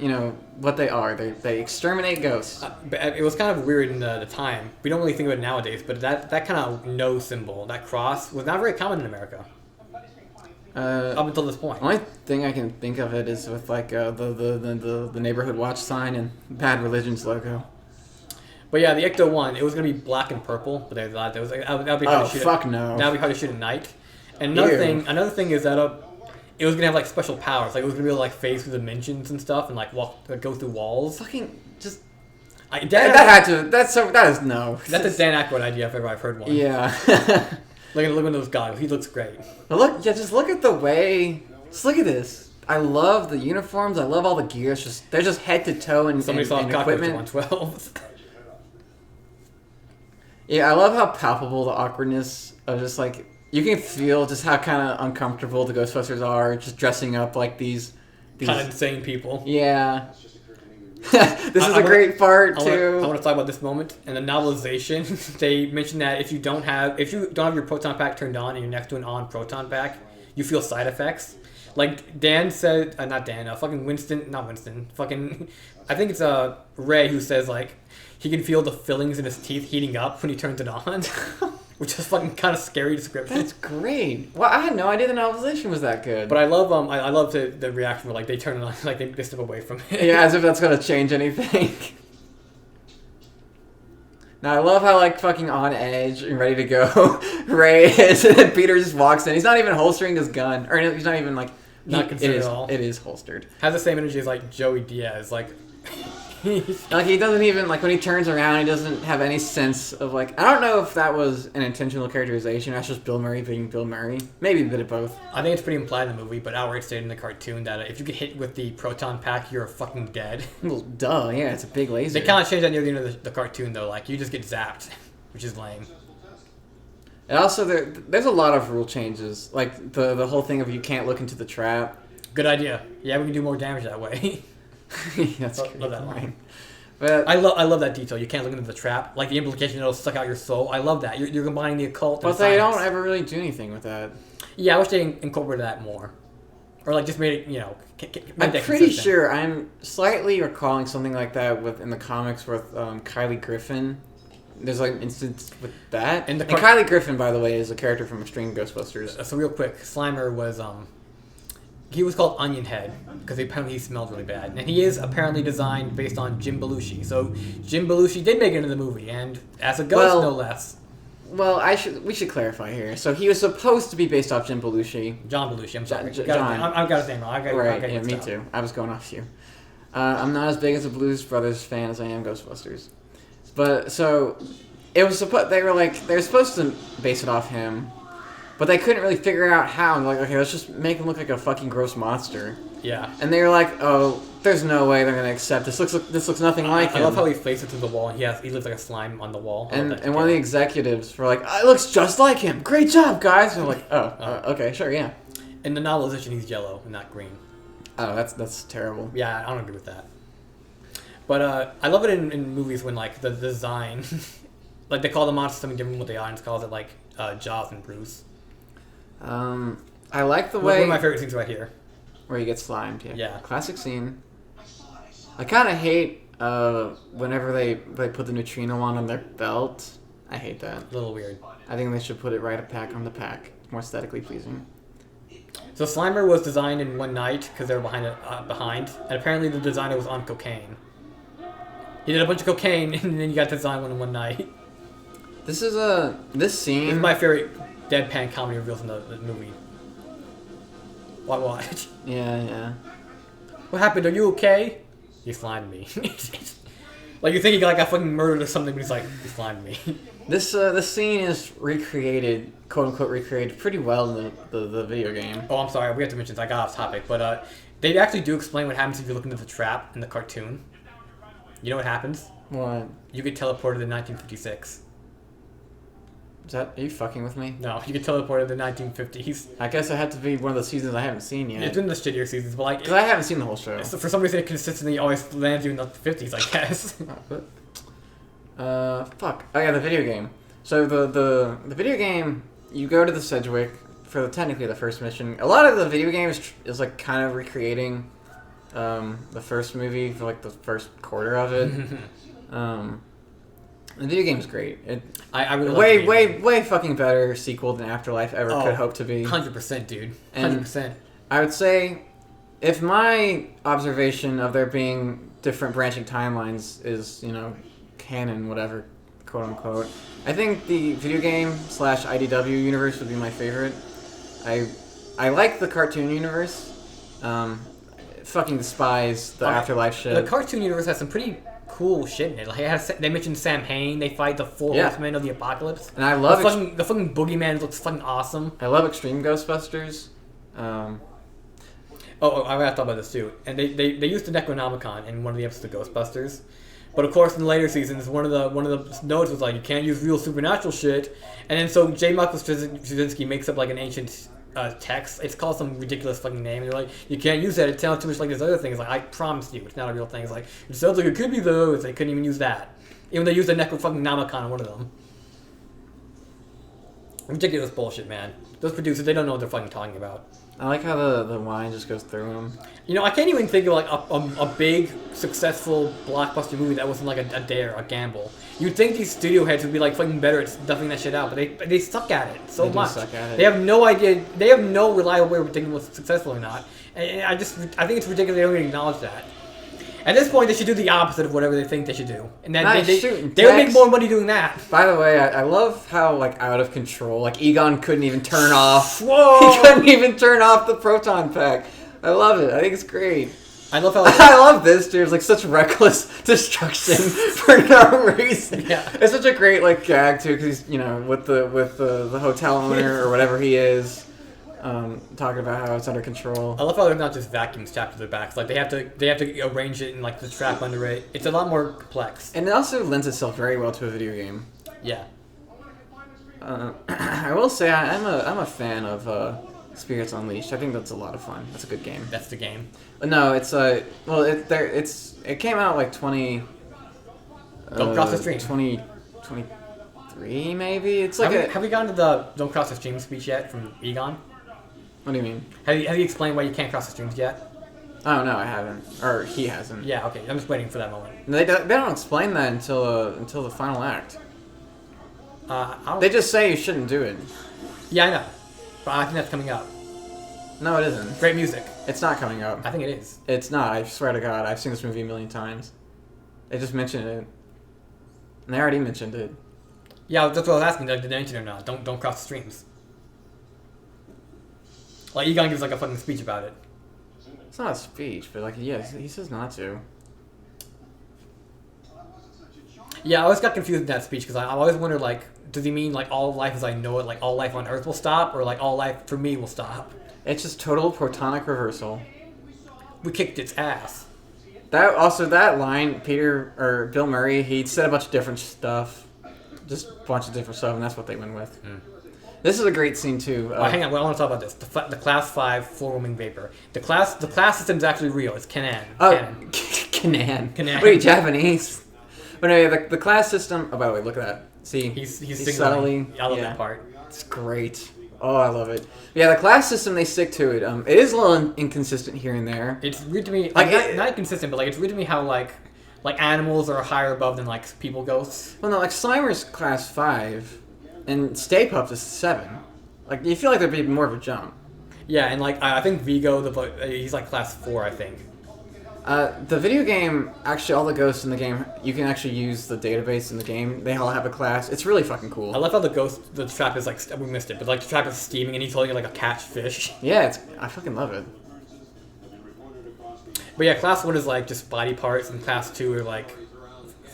they are. They exterminate ghosts. But it was kind of weird in the time. We don't really think of it nowadays, but that kind of no symbol, that cross, was not very common in America. Up until this point. The only thing I can think of it is with like the neighborhood watch sign and Bad Religion's logo. But yeah, the Ecto-1, it was gonna be black and purple, but they thought that was like that'd be hard to shoot. Fuck no. That'd be hard to shoot at night. And another thing is that it was gonna have like special powers. Like it was gonna be able to like phase through dimensions and stuff, and like go through walls. Fucking just. That is no. That's a Dan Aykroyd idea if ever I've heard one. Yeah. Look at those goggles. He looks great. But just look at the way. Just look at this. I love the uniforms. I love all the gear. They're just head to toe and Somebody saw equipment. 112. Yeah, I love how palpable the awkwardness of just like you can feel just how kind of uncomfortable the Ghostbusters are just dressing up like these kind of insane people. Yeah. This is a great part too. I want to talk about this moment in the novelization. They mentioned that if you don't have your proton pack turned on and you're next to an on proton pack, you feel side effects. Like Dan said, fucking Winston, not Winston, fucking, I think it's Ray who says like he can feel the fillings in his teeth heating up when he turns it on, which is fucking kind of scary description. That's great. Well, I had no idea the novelization was that good. But I love I love the reaction where like they turn it on, like they step away from it. Yeah, as if that's gonna change anything. Now I love how like fucking on edge and ready to go Ray is, and then Peter just walks in. He's not even holstering his gun, or he's not even like. Not considered at all. It is holstered. Has the same energy as like Joey Diaz. Like he doesn't even like when he turns around. He doesn't have any sense of like. I don't know if that was an intentional characterization. That's just Bill Murray being Bill Murray. Maybe a bit of both. I think it's pretty implied in the movie, but outright stated in the cartoon that if you get hit with the proton pack, you're fucking dead. Well, duh. Yeah, it's a big laser. They kind of changed that near the end of the cartoon though. Like you just get zapped, which is lame. And also, there's a lot of rule changes. Like the whole thing of you can't look into the trap. Good idea. Yeah, we can do more damage that way. That's love that line. But I love that detail. You can't look into the trap. Like the implication it'll suck out your soul. I love that. You're combining the occult and but they science. don't ever really do anything with that. Yeah, I wish they incorporated that more. Or like just made it, I'm pretty sure I'm slightly recalling something like that in the comics with Kylie Griffin. There's like an instance with that. And Kylie Griffin, by the way, is a character from Extreme Ghostbusters. So real quick, Slimer was he was called Onion Head because apparently he smelled really bad, and he is apparently designed based on Jim Belushi. So Jim Belushi did make it into the movie, and as a ghost, no less. Well, we should clarify here. So he was supposed to be based off Jim Belushi. John Belushi. I'm sorry. John. I've got his name wrong. Yeah, me too. I was going off you. I'm not as big as a Blues Brothers fan as I am Ghostbusters. But so it was supposed they're supposed to base it off him, but they couldn't really figure out how. And like, okay, let's just make him look like a fucking gross monster. Yeah. And they were like, oh, there's no way they're gonna accept this. This looks nothing like him. I love how he faces through the wall. And he lives like a slime on the wall. And one of the executives were like, it looks just like him. Great job, guys. And we're like, okay, sure, yeah. In the novelization, he's yellow and not green. Oh, that's terrible. Yeah, I don't agree with that. But I love it in movies when like the design, like they call the monsters something different from what the audience calls it, like Jaws and Bruce. I like the way. One of my favorite scenes right here. Where he gets slimed. Yeah. Classic scene. I kind of hate whenever they put the neutrino on their belt. I hate that. A little weird. I think they should put it right on the pack. More aesthetically pleasing. So Slimer was designed in one night because they were behind, and apparently the designer was on cocaine. He did a bunch of cocaine, and then you got to design one in one night. This scene. This is my favorite deadpan comedy reveals in the movie. Watch. Yeah. What happened? Are you okay? He slimed me. Like you think he got fucking murdered or something, but he's like, he slimed me. This scene is recreated, quote unquote, recreated pretty well in the video game. Oh, I'm sorry. We have to mention this. I got off topic, but they actually do explain what happens if you look into the trap in the cartoon. You know what happens? What? You get teleported to 1956. Are you fucking with me? No, you get teleported to the 1950s. I guess it had to be one of the seasons I haven't seen yet. It's been the shittier seasons, but like... Because I haven't seen the whole show. So for some reason, it consistently always lands you in the 50s, I guess. Fuck. Oh yeah, the video game. So the video game, you go to the Sedgwick for technically the first mission. A lot of the video game is like kind of recreating the first movie for like the first quarter of it. The video game's great. I really way fucking better sequel than Afterlife ever could hope to be. 100%, dude. 100%. I would say, if my observation of there being different branching timelines is, canon, whatever, quote unquote, I think the video game / IDW universe would be my favorite. I like the cartoon universe. Fucking despise the Afterlife shit. The cartoon universe has some pretty cool shit in it. Like they mentioned Sam Hain. They fight the four horsemen of the apocalypse. And I love the fucking boogeyman looks fucking awesome. I love Extreme Ghostbusters. I gotta talk about this too. And they used the Necronomicon in one of the episodes of Ghostbusters. But of course, in the later seasons, one of the notes was like, you can't use real supernatural shit. And then so J. Michael Straczynski makes up like an ancient text. It's called some ridiculous fucking name. And they're like, you can't use that. It sounds too much like this other thing. It's like, I promise you, it's not a real thing. It's like, it sounds like it could be though. They couldn't even use that. Even though they used the Necronomicon on one of them. Ridiculous bullshit, man. Those producers, they don't know what they're fucking talking about. I like how the wine just goes through them. I can't even think of like a big, successful blockbuster movie that wasn't like a dare, a gamble. You'd think these studio heads would be like fucking better at stuffing that shit out, but they suck at it so much. Suck at it. They have no idea. They have no reliable way of predicting what's successful or not. And I think it's ridiculous they don't even acknowledge that. At this point, they should do the opposite of whatever they think they should do, and then Nice they shooting, would make Tex. more money doing that. By the way, I love how like out of control. Like Egon couldn't even turn off. Whoa! He couldn't even turn off the proton pack. I love it. I think it's great. I love how I love this, dude. It's like such reckless destruction for no reason. Yeah. It's such a great like gag too, because he's with the hotel owner or whatever he is, talking about how it's under control. I love how they're not just vacuums strapped to their backs. Like they have to arrange it and like the strap under it. It's a lot more complex. And it also lends itself very well to a video game. Yeah. I will say I'm a fan of Spirits Unleashed. I think that's a lot of fun. That's a good game. That's the game. No, it's it came out like 20. Don't Cross the Stream. 2023 maybe. It's like have we gotten to the Don't Cross the Stream speech yet from Egon? What do you mean? Have you explained why you can't cross the streams yet? Oh no, I haven't, or he hasn't. Yeah. Okay. I'm just waiting for that moment. They don't explain that until the final act. I don't. They just say you shouldn't do it. Yeah, I know. But I think that's coming up. No, it isn't. Great music. It's not coming up. I think it is. It's not. I swear to God, I've seen this movie a million times. They just mentioned it. And they already mentioned it. Yeah, that's what I was asking. Like, did they mention it or not? Don't cross the streams. Like Egon gives like a fucking speech about it. It's not a speech, but like, yeah, he says not to. Yeah, I always got confused in that speech because I always wondered like, does he mean like all life as I know it, like all life on Earth will stop, or like all life for me will stop? It's just total protonic reversal. We kicked its ass. That line, Bill Murray, he said a bunch of different stuff, just a bunch of different stuff, and that's what they went with. This is a great scene too. Hang on, I want to talk about this. The Class 5 floor-warming vapor. The class system is actually real. It's Canon. Canon. Wait, Japanese. But anyway, the class system. Oh, by the way, look at that. See, he's subtly. I love that part. It's great. Oh, I love it. Yeah, the class system, they stick to it. It is a little inconsistent here and there. It's weird to me. Like, not inconsistent, but like it's weird to me how like animals are higher above than like people ghosts. Well, no, like Slimer's class 5, and Stay Puft is 7. Like you feel like there'd be more of a jump. Yeah, and like I think Vigo, he's like class 4, I think. The video game, actually, all the ghosts in the game, you can actually use the database in the game. They all have a class. It's really fucking cool. I love how the trap is like, we missed it, but like the trap is steaming and he's holding it like a catfish. Yeah, I fucking love it. But yeah, class 1 is like just body parts, and class 2 are like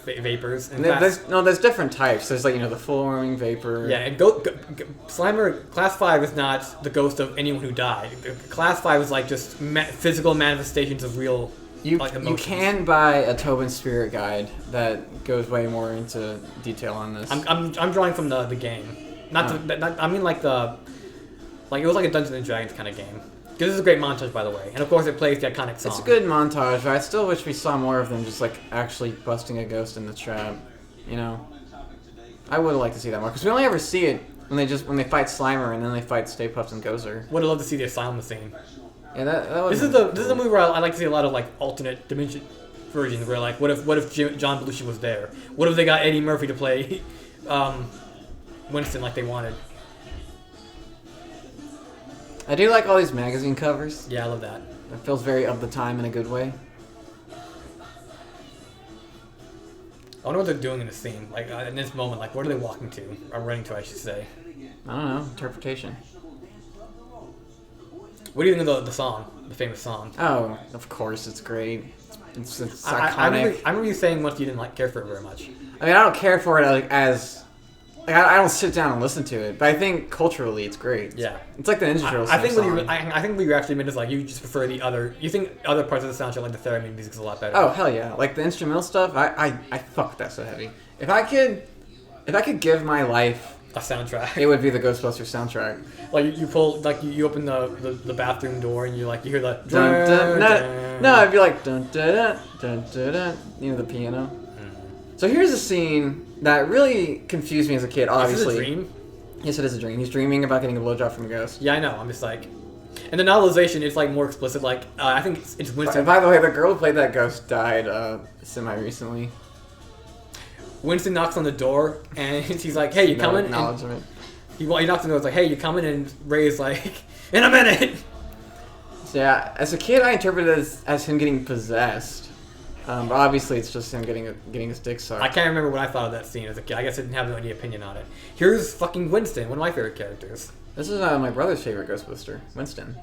vapors. And there's different types. There's like, the full-warming vapor. Yeah, and Slimer, class 5 is not the ghost of anyone who died. Class 5 is like just physical manifestations of real. You emotions. can buy a Tobin Spirit guide that goes way more into detail on this. I'm drawing from the game, I mean like it was like a Dungeons and Dragons kind of game. This is a great montage, by the way, and of course it plays the iconic song. It's a good montage, but I still wish we saw more of them just like actually busting a ghost in the trap. I would have liked to see that more because we only ever see it when they fight Slimer and then they fight Stay Puft and Gozer. Would have loved to see the asylum scene. Yeah, that was. This is a movie where I like to see a lot of like alternate dimension versions where like what if John Belushi was there? What if they got Eddie Murphy to play Winston like they wanted? I do like all these magazine covers. Yeah, I love that. It feels very of the time in a good way. I wonder what they're doing in this scene. Like in this moment, like what are they walking to or running to? I should say. I don't know. Interpretation. What do you think of the song, the famous song? Oh, of course, it's great. It's iconic. I remember you saying once you didn't care for it very much. I mean, I don't care for it I don't sit down and listen to it, but I think culturally it's great. Yeah, it's like the Ninja Turtles. I think what you actually meant is like you just prefer the other. You think other parts of the soundtrack, like the theremin music, is a lot better. Oh hell yeah! Like the instrumental stuff, I fuck with that so heavy. If I could give my life a soundtrack, it would be the Ghostbusters soundtrack. Like you pull, like you open the bathroom door and you hear the dun, dun, dun. No, it'd be like dun dun dun dun dun. The piano. Mm-hmm. So here's a scene that really confused me as a kid. Obviously, is this a dream? Yes, it is a dream. He's dreaming about getting a blowjob from a ghost. Yeah, I know. I'm just like, and the novelization is like more explicit. Like I think it's Winston. By the way, the girl who played that ghost died semi recently. Winston knocks on the door and he's like, "Hey, you coming?" Acknowledgement. He knocks on the door. It's like, "Hey, you coming?" And Ray's like, "In a minute." So yeah, as a kid, I interpreted it as him getting possessed. But obviously, it's just him getting his dick sucked. I can't remember what I thought of that scene as a kid. I guess I didn't have any opinion on it. Here's fucking Winston, one of my favorite characters. This is my brother's favorite Ghostbuster, Winston.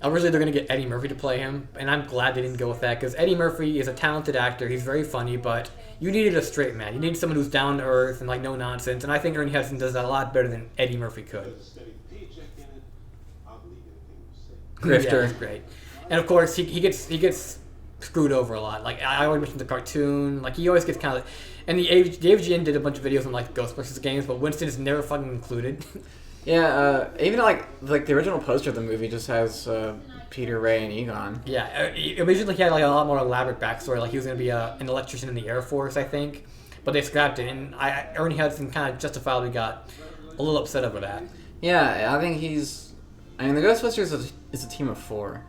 Originally, they're going to get Eddie Murphy to play him, and I'm glad they didn't go with that, because Eddie Murphy is a talented actor. He's very funny, but you needed a straight man. You needed someone who's down to earth and like no nonsense, and I think Ernie Hudson does that a lot better than Eddie Murphy could. Grifter. Yeah, he's great. And of course, he gets screwed over a lot. Like I always mentioned the cartoon. Like he always gets kind of. And the AVGN did a bunch of videos on like Ghostbusters games, but Winston is never fucking included. Yeah, even like the original poster of the movie just has Peter, Ray, and Egon. Yeah, originally he had like a lot more elaborate backstory. Like he was going to be an electrician in the Air Force, I think, but they scrapped it. And Ernie Hudson kind of justifiably got a little upset over that. Yeah, I think he's. I mean, the Ghostbusters is a team of 4.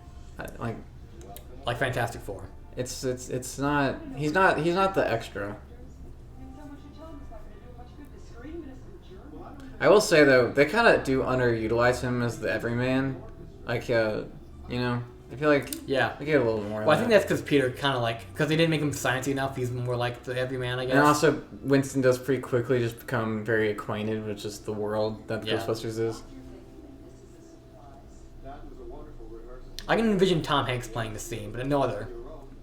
Like Fantastic Four. It's not. He's not the extra. I will say though, they kind of do underutilize him as the everyman. Like, I feel like they get a little more. Well, I think that's because Peter kind of because they didn't make him sciencey enough. He's more like the everyman, I guess. And also, Winston does pretty quickly just become very acquainted with just the world that Ghostbusters is. I can envision Tom Hanks playing the scene, but no other.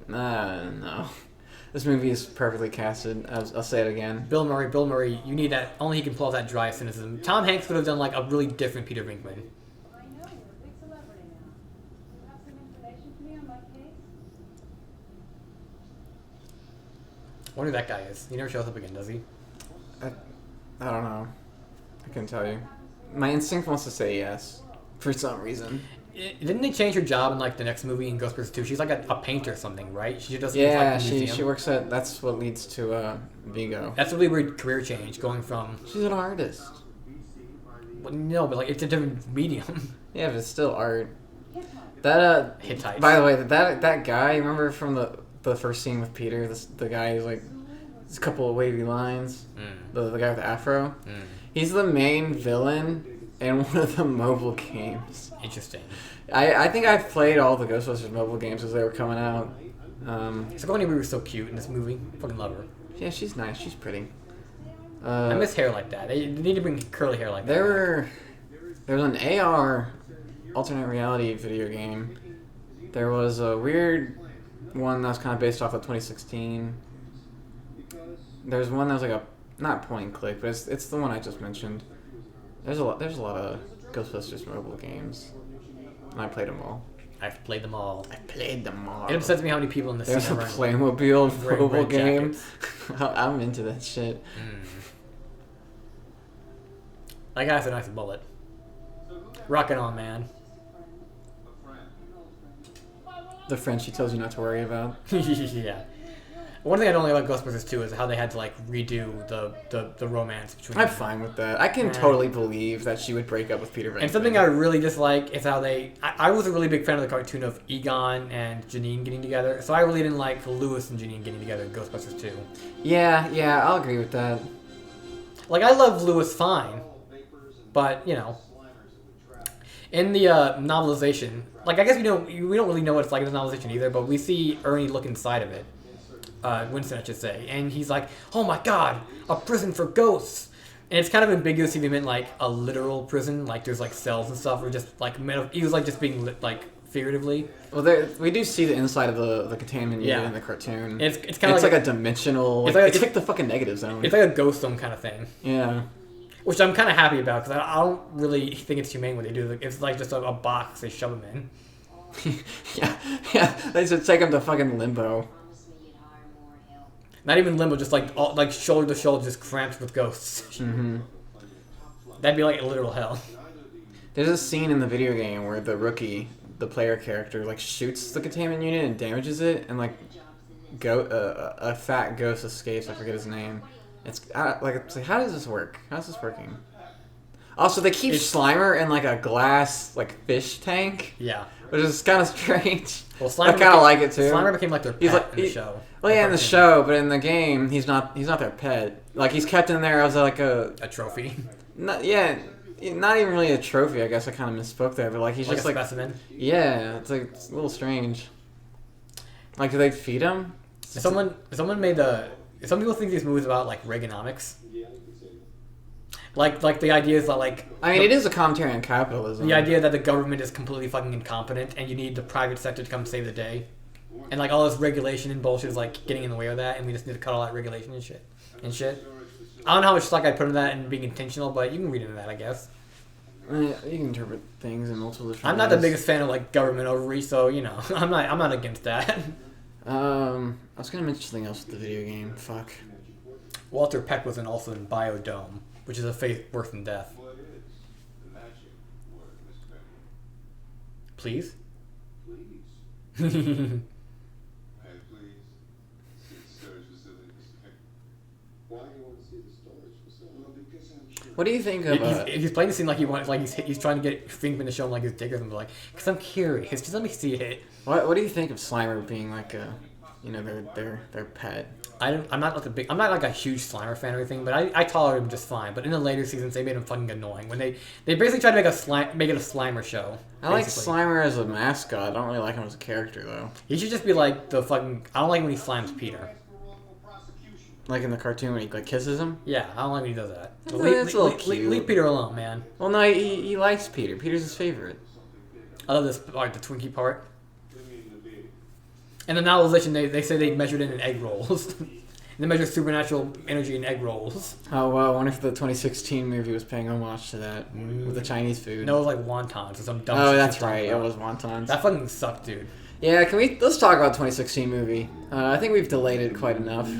No. This movie is perfectly casted. I'll say it again. Bill Murray, you need that. Only he can pull off that dry cynicism. Tom Hanks would have done like a really different Peter Venkman. I know, you're a big celebrity now. Do you have some information for me on my case? I wonder who that guy is. He never shows up again, does he? I don't know. I couldn't tell you. My instinct wants to say yes, for some reason. Didn't they change her job in like the next movie in Ghostbusters 2? She's like a painter or something, right? She doesn't. Yeah, she works at. That's what leads to Vigo. That's a really weird career change, going from. She's an artist. Well, no, but like it's a different medium. Yeah, but it's still art. That Hittites. By the way, that guy. Remember from the first scene with Peter? The guy who's like, there's a couple of wavy lines. The guy with the afro. He's the main villain in one of the mobile games. Interesting. I think I've played all the Ghostbusters mobile games as they were coming out. Sigourney Weaver was so cute in this movie. Fucking love her. Yeah, she's nice. She's pretty. I miss hair like that. They need to bring curly hair like that. There was an AR alternate reality video game. There was a weird one that was kind of based off of 2016. There's one that was like a not point and click, but it's the one I just mentioned. There's a lot of Ghostbusters mobile games, and I played them all. I've played them all. It upsets me how many people in this There's scene a are Playmobil wearing mobile red game. jackets. I'm into that shit. That guy has a nice bullet. Rockin' on, man. The friend she tells you not to worry about. Yeah. One thing I don't like about Ghostbusters 2 is how they had to like redo the romance between I'm them. fine with that. I can totally believe that she would break up with Peter Venkman. And something I really dislike is how I was a really big fan of the cartoon of Egon and Janine getting together, so I really didn't like Lewis and Janine getting together in Ghostbusters 2. Yeah, I'll agree with that. Like, I love Lewis fine, but, in the novelization, like, I guess we don't really know what it's like in the novelization either, but we see Ernie look inside of it. Winston, I should say. And he's like, oh my god, a prison for ghosts. And it's kind of ambiguous if he meant, like, a literal prison, like there's, like, cells and stuff, or just, like, he was, like, just being, like, figuratively. Well, we do see the inside of the containment unit in the cartoon. It's kind of like a dimensional. It's like the fucking negative zone. It's like a ghost zone kind of thing. Yeah. Which I'm kind of happy about, because I don't really think it's humane what they do. It's like just a box they shove them in. yeah. They should take him to fucking limbo. Not even limbo, just like shoulder to shoulder, just cramped with ghosts. Mm-hmm. That'd be like a literal hell. There's a scene in the video game where the rookie, the player character, like shoots the containment unit and damages it, and like a fat ghost escapes. I forget his name. It's like how does this work? How's this working? Also, they keep Slimer in like a glass like fish tank. Yeah. Which is kind of strange. Well, Slimer I kind of like it too. Slimer became like their pet in the show. Well, yeah, in the show, but in the game, he's not their pet. Like he's kept in there as like a trophy. Not even really a trophy. I guess I kind of misspoke there, but like he's just like a specimen. Yeah, it's a little strange. Like, do they feed him? Some people think these movies about like Reaganomics. Like the idea is that like I mean, it is a commentary on capitalism. The idea that the government is completely fucking incompetent and you need the private sector to come save the day, and like all this regulation and bullshit is like getting in the way of that, and we just need to cut all that regulation and shit. I don't know how much stock I'd put in that and being intentional, but you can read into that, I guess. You can interpret things in multiple different I'm not ways. the biggest fan of like government overreach, so you know I'm not against that. I was gonna mention something else with the video game. Fuck. Walter Peck was also in Biodome, which is a fate worse than death. Please? Please. Hey, please. See the storage facility, Mr. Peck. Why do you want to see the storage facility? Well, because I'm sure. What do you think of? He's playing the scene like he's trying to get Finkman to show him like his dick or something, like, because I'm curious. Just let me see it. What do you think of Slimer being like a, their pet? I'm not like a huge Slimer fan or anything, but I tolerate him just fine. But in the later seasons, they made him fucking annoying when they basically tried to make it a Slimer show. I like Slimer as a mascot. I don't really like him as a character though. He should just be like the fucking. I don't like when he slimes Peter. Like in the cartoon when he like kisses him. Yeah, I don't like when he does that. It's a little cute. Leave Peter alone, man. Well, no, he likes Peter. Peter's his favorite. I love this part, the Twinkie part. And the novelization, they say they measured it in egg rolls. They measure supernatural energy in egg rolls. Oh, wow. I wonder if the 2016 movie was paying homage to that with the Chinese food. No, it was like wontons or some dumb shit. Oh, that's right. It was wontons. That fucking sucked, dude. Yeah, let's talk about the 2016 movie. I think we've delayed it quite enough.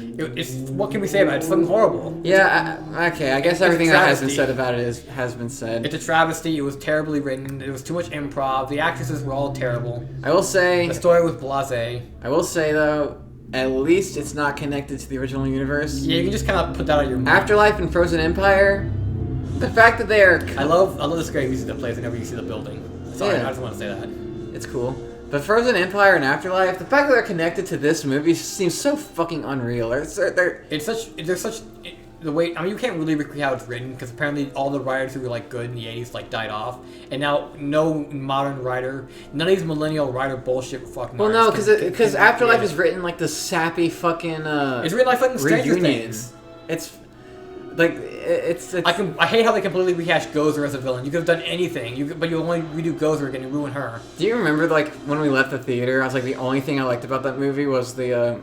What can we say about it? It's fucking horrible. Yeah, okay. I guess everything that has been said about it has been said. It's a travesty. It was terribly written. It was too much improv. The actresses were all terrible. I will say... The story was blasé. I will say, though, at least it's not connected to the original universe. Yeah, you can just kind of put that out of your mind. Afterlife and Frozen Empire, the fact that they are... I love the scary music that plays whenever you see the building. Sorry, Yeah. I just want to say that. It's cool. But Frozen Empire and Afterlife, the fact that they're connected to this movie seems so fucking unreal. The way, I mean, you can't really recreate how it's written because apparently all the writers who were like good in the 80s like died off, and now no modern writer, none of these millennial writer bullshit fucking. Well, no, because Afterlife is written like the sappy fucking. It's written like fucking Stranger Things. It's like it's. I hate how they completely rehashed Gozer as a villain. You could have done anything, but you only redo Gozer again and ruin her. Do you remember like when we left the theater? I was like, the only thing I liked about that movie was the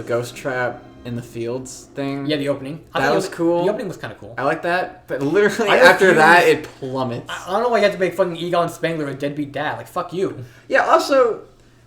ghost trap in the fields thing. Yeah, the opening. That was cool. The opening was kind of cool. I like that, but literally after that, it plummets. I don't know why you had to make fucking Egon Spengler a deadbeat dad. Like, fuck you. Yeah. Also,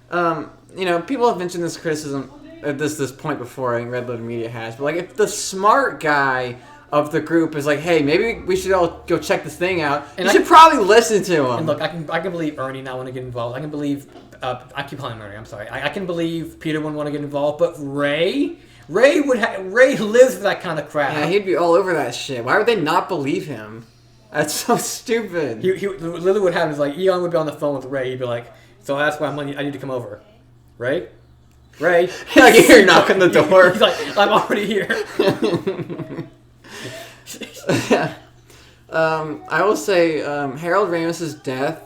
people have mentioned this criticism at this point before. I think Red Letter Media has, but like, if the smart guy of the group is like, hey, maybe we should all go check this thing out, and you should probably listen to him. And look, I can believe Ernie not want to get involved. I can believe I keep calling him Ernie. I'm sorry. I can believe Peter wouldn't want to get involved, but Ray lives for that kind of crap. Yeah, he'd be all over that shit. Why would they not believe him? That's so stupid. He literally what happened is like Egon would be on the phone with Ray. He'd be like, "So that's why I need to come over." Ray. Like you hear knock on the door. He's like, "I'm already here." I will say Harold Ramis's death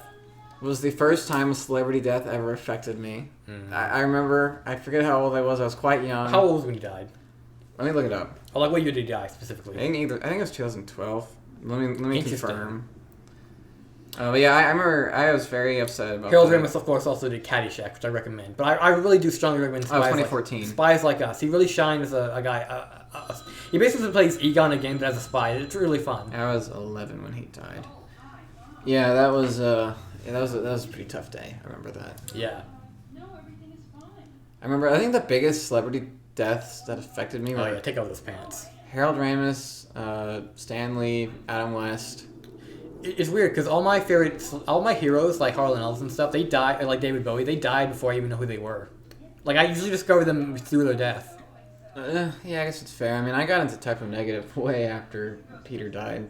was the first time a celebrity death ever affected me. Mm-hmm. I remember, I forget how old I was quite young. How old was when he died? Let me look it up. Oh, like what year did he die specifically? I think it was 2012. Let me confirm. But yeah, I remember I was very upset about Harold Ramis, of course, also did Caddyshack, which I recommend. But I really do strongly recommend Spies. 2014. Spies Like Us. He really shined as a guy. He basically plays Egon again, but as a spy. It's really fun. I was 11 when he died. Yeah, that was a pretty tough day. I remember that. Yeah. No, everything is fine. I think the biggest celebrity deaths that affected me were take off those pants. Harold Ramis, Stan Lee, Adam West. It's weird because all my heroes like Harlan Ellis and stuff, they died. Like David Bowie, they died before I even know who they were. Like I usually discover them through their death. Yeah, I guess it's fair. I mean, I got into Type O Negative way after Peter died.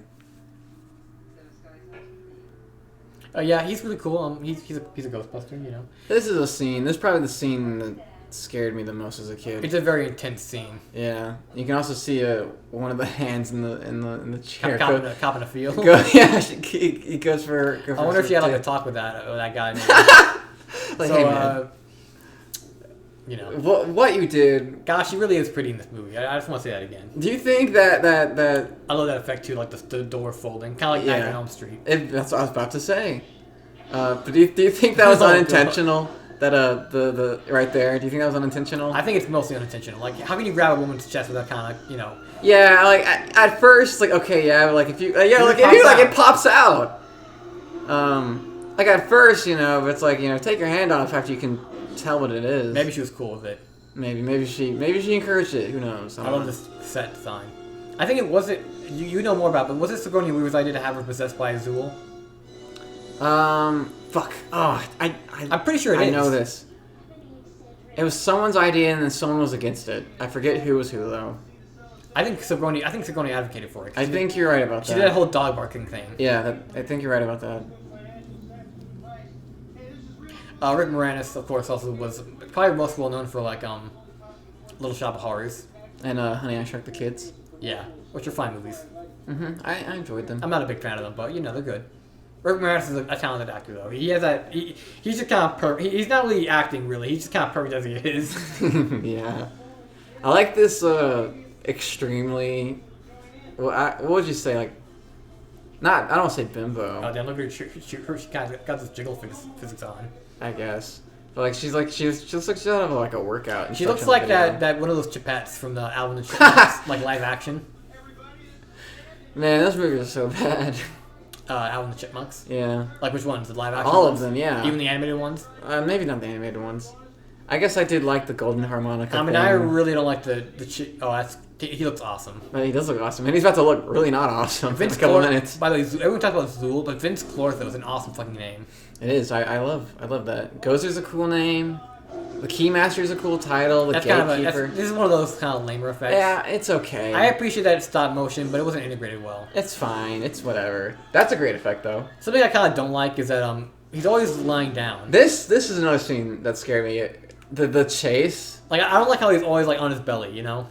Yeah, he's really cool. He's a Ghostbuster, you know. This is probably the scene that scared me the most as a kid. It's a very intense scene. Yeah, you can also see one of the hands in the chair. Cop in a field. He goes for. I wonder if she had like a talk with that guy. Like, So, hey man. you know. What you did. Gosh, she really is pretty in this movie. I just want to say that again. Do you think that I love that effect too, like the door folding, kind of like Nightmare on Elm Street. That's what I was about to say. But do you think that was unintentional? That the right there. Do you think that was unintentional? I think it's mostly unintentional. Like, how can you grab a woman's chest without kind of, you know? Yeah, like at first, like okay, yeah, like if you, it pops out. Like at first, you know, but it's like, you know, take your hand off after you can tell what it is. Maybe she was cool with it. Maybe she encouraged it. Who knows? I love this set design. I think it wasn't. You know more about, but was it Sigourney Weaver's idea to have her possessed by a Zool? Fuck. Oh, I'm pretty sure it is. I know this. It was someone's idea and then someone was against it. I forget who was who though. I think Sigourney advocated for it. I think you're right about that. She did that whole dog barking thing. Yeah, I think you're right about that. Rick Moranis, of course, also was probably most well known for like Little Shop of Horrors and Honey, I Shrunk the Kids. Yeah, which are fine movies. I enjoyed them. I'm not a big fan of them, but you know they're good. Rick Moranis is a talented actor though. He has that. He's just kind of he's not really acting really. He's just kind of perfect as he is. Yeah, I like this extremely. What would you say? Like, not. I don't say bimbo. Oh damn! Look at her. She kind of got this jiggle physics on. I guess. But like she looks like she's out of like a workout. She looks like that one of those Chipettes from the Alvin and Chipmunks, like live action. Man, those movies are so bad. Alvin and the Chipmunks. Yeah. Like which ones? The live action. All ones? of them, yeah. Even the animated ones. Maybe not the animated ones. I guess I did like the golden harmonica. I mean, thing. I really don't like the he looks awesome. But he does look awesome, and he's about to look really not awesome Vince in a couple Clortho, minutes. By the way, everyone talks about Zool, but Vince Clortho is an awesome fucking name. It is. I love that. Gozer's a cool name. The Keymaster's a cool title. The That's Gatekeeper. this is one of those kind of lamer effects. Yeah, it's okay. I appreciate that it's stop motion, but it wasn't integrated well. It's fine. It's whatever. That's a great effect, though. Something I kind of don't like is that he's always lying down. This is another scene that scared me. The chase. Like I don't like how he's always like on his belly, you know.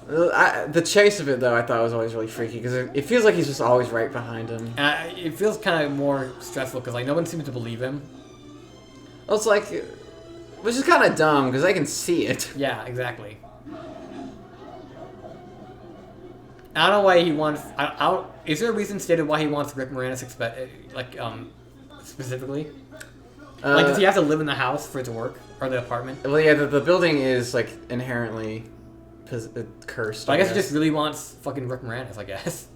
The chase of it though, I thought was always really freaky because it feels like he's just always right behind him. And it feels kind of more stressful because like no one seems to believe him. Well, it's like, which is kind of dumb because I can see it. Yeah, exactly. I don't know why he wants. Is there a reason stated why he wants Rick Moranis specifically? Like, does he have to live in the house for it to work or the apartment? Well, yeah, the building is like inherently cursed. But I guess he just really wants fucking Rick Moranis. I guess.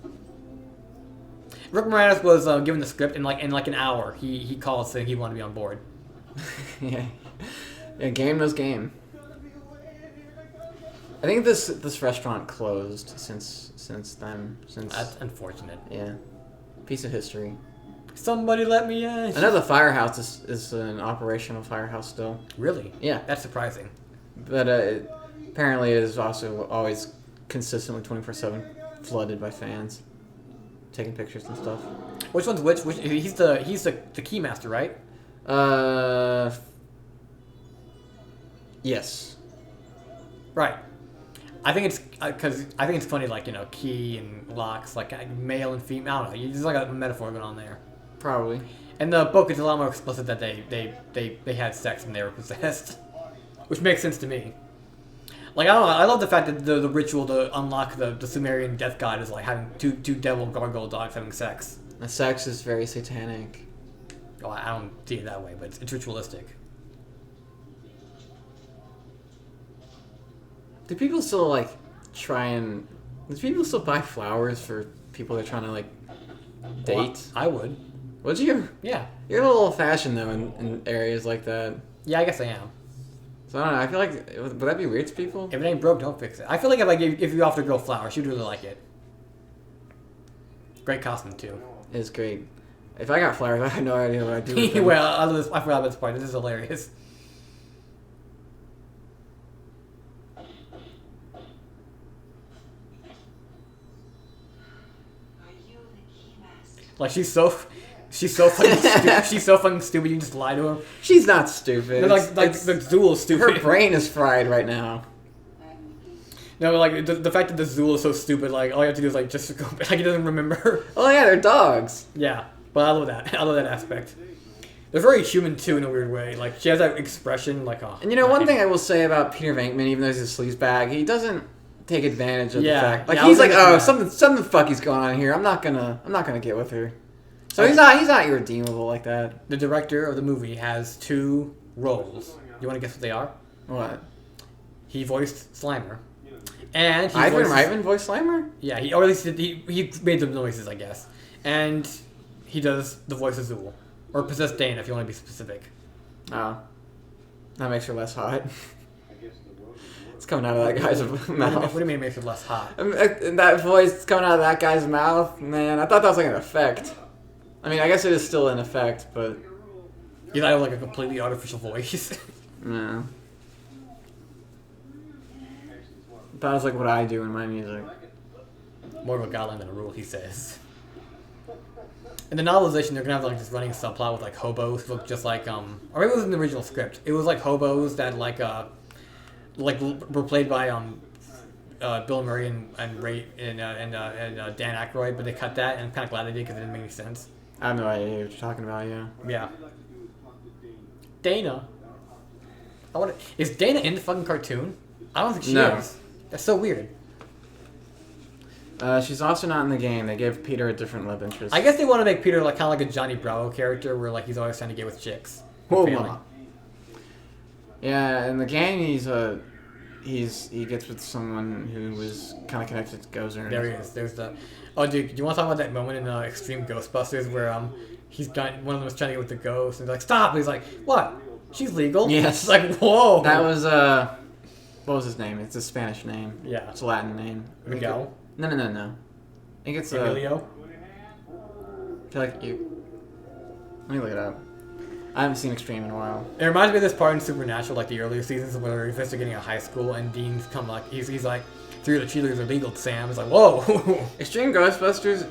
Rick Moranis was given the script in like an hour. He called saying he wanted to be on board. Yeah, game knows game. I think this restaurant closed since then. That's unfortunate. Yeah, piece of history. Somebody let me in. I know the firehouse is an operational firehouse still. Really? Yeah, that's surprising. But apparently it is also always consistently 24/7 flooded by fans taking pictures and stuff. Which one's which? He's the keymaster, right? Yes. Right. I think it's because I think it's funny, like, you know, key and locks, like male and female. I don't know. There's like a metaphor going on there. Probably. And the book is a lot more explicit that they had sex when they were possessed, which makes sense to me. Like, I don't know. I love the fact that the ritual to unlock the Sumerian death god is like having two devil gargoyle dogs having sex. The sex is very satanic. Oh, I don't see it that way, but it's ritualistic. Do people still like do people still buy flowers for people they're trying to like date? Well, I would. Would you? Yeah. You're a little old-fashioned though in areas like that. Yeah, I guess I am. So I don't know. I feel like would that be weird to people? If it ain't broke, don't fix it. I feel like if you offer a girl flowers, she'd really like it. Great costume too. It's great. If I got flowers, I had no idea what I'd do with them. Well, I forgot about this part. This is hilarious. Like she's so fucking stupid. She's so fucking stupid. You just lie to her. She's not stupid. Like the Zool is stupid. Her brain is fried right now. No, like the fact that the Zool is so stupid. Like all you have to do is like just go. Like he doesn't remember. Oh yeah, they're dogs. Yeah, but I love that. I love that aspect. They're very human too in a weird way. Like she has that expression, like oh. And you know, one thing I will say about Peter Venkman, even though he's a sleazebag, he doesn't take advantage of the fact. Like he's like, oh, something fucky's going on here. I'm not gonna get with her. So he's not irredeemable like that. The director of the movie has 2 roles. You want to guess what they are? What? He voiced Slimer, and he Ivan voiced Slimer. Yeah, or at least he made the noises, I guess, and he does the voice of Zool, or Possessed Dana, if you want to be specific. Oh, that makes her less hot. It's coming out of that guy's mouth. What do you mean it makes her less hot? And that voice coming out of that guy's mouth, man. I thought that was like an effect. I mean, I guess it is still an effect, but You thought it was like a completely artificial voice. no. That was like what I do in my music. More of a guideline than a rule, he says. In the novelization, they're gonna have like this running subplot with like hobos who look just like or maybe it was in the original script. It was like hobos that were played by Bill Murray and Ray and Dan Aykroyd, but they cut that, and I'm kind of glad they did because it didn't make any sense. I have no idea what you're talking about. Yeah. Yeah. Dana. Is Dana in the fucking cartoon? I don't think she is. That's so weird. She's also not in the game. They gave Peter a different love interest. I guess they want to make Peter like kind of like a Johnny Bravo character, where like he's always trying to get with chicks. Oh my. Yeah, in the game he gets with someone who was kind of connected to Gozer. There he is. There's the. Oh, dude, do you want to talk about that moment in Extreme Ghostbusters where one of them was trying to get with the ghost and they're like, stop! And he's like, what? She's legal. Yes. It's like, whoa. That was what was his name? It's a Spanish name. Yeah. It's a Latin name. Miguel. No. I think it's Emilio. I feel like you. Let me look it up. I haven't seen Extreme in a while. It reminds me of this part in Supernatural, like the earlier seasons, where he's investigating a high school and Dean's come like he's like, 3 of the cheerleaders are legal. Sam is like, whoa. Extreme Ghostbusters,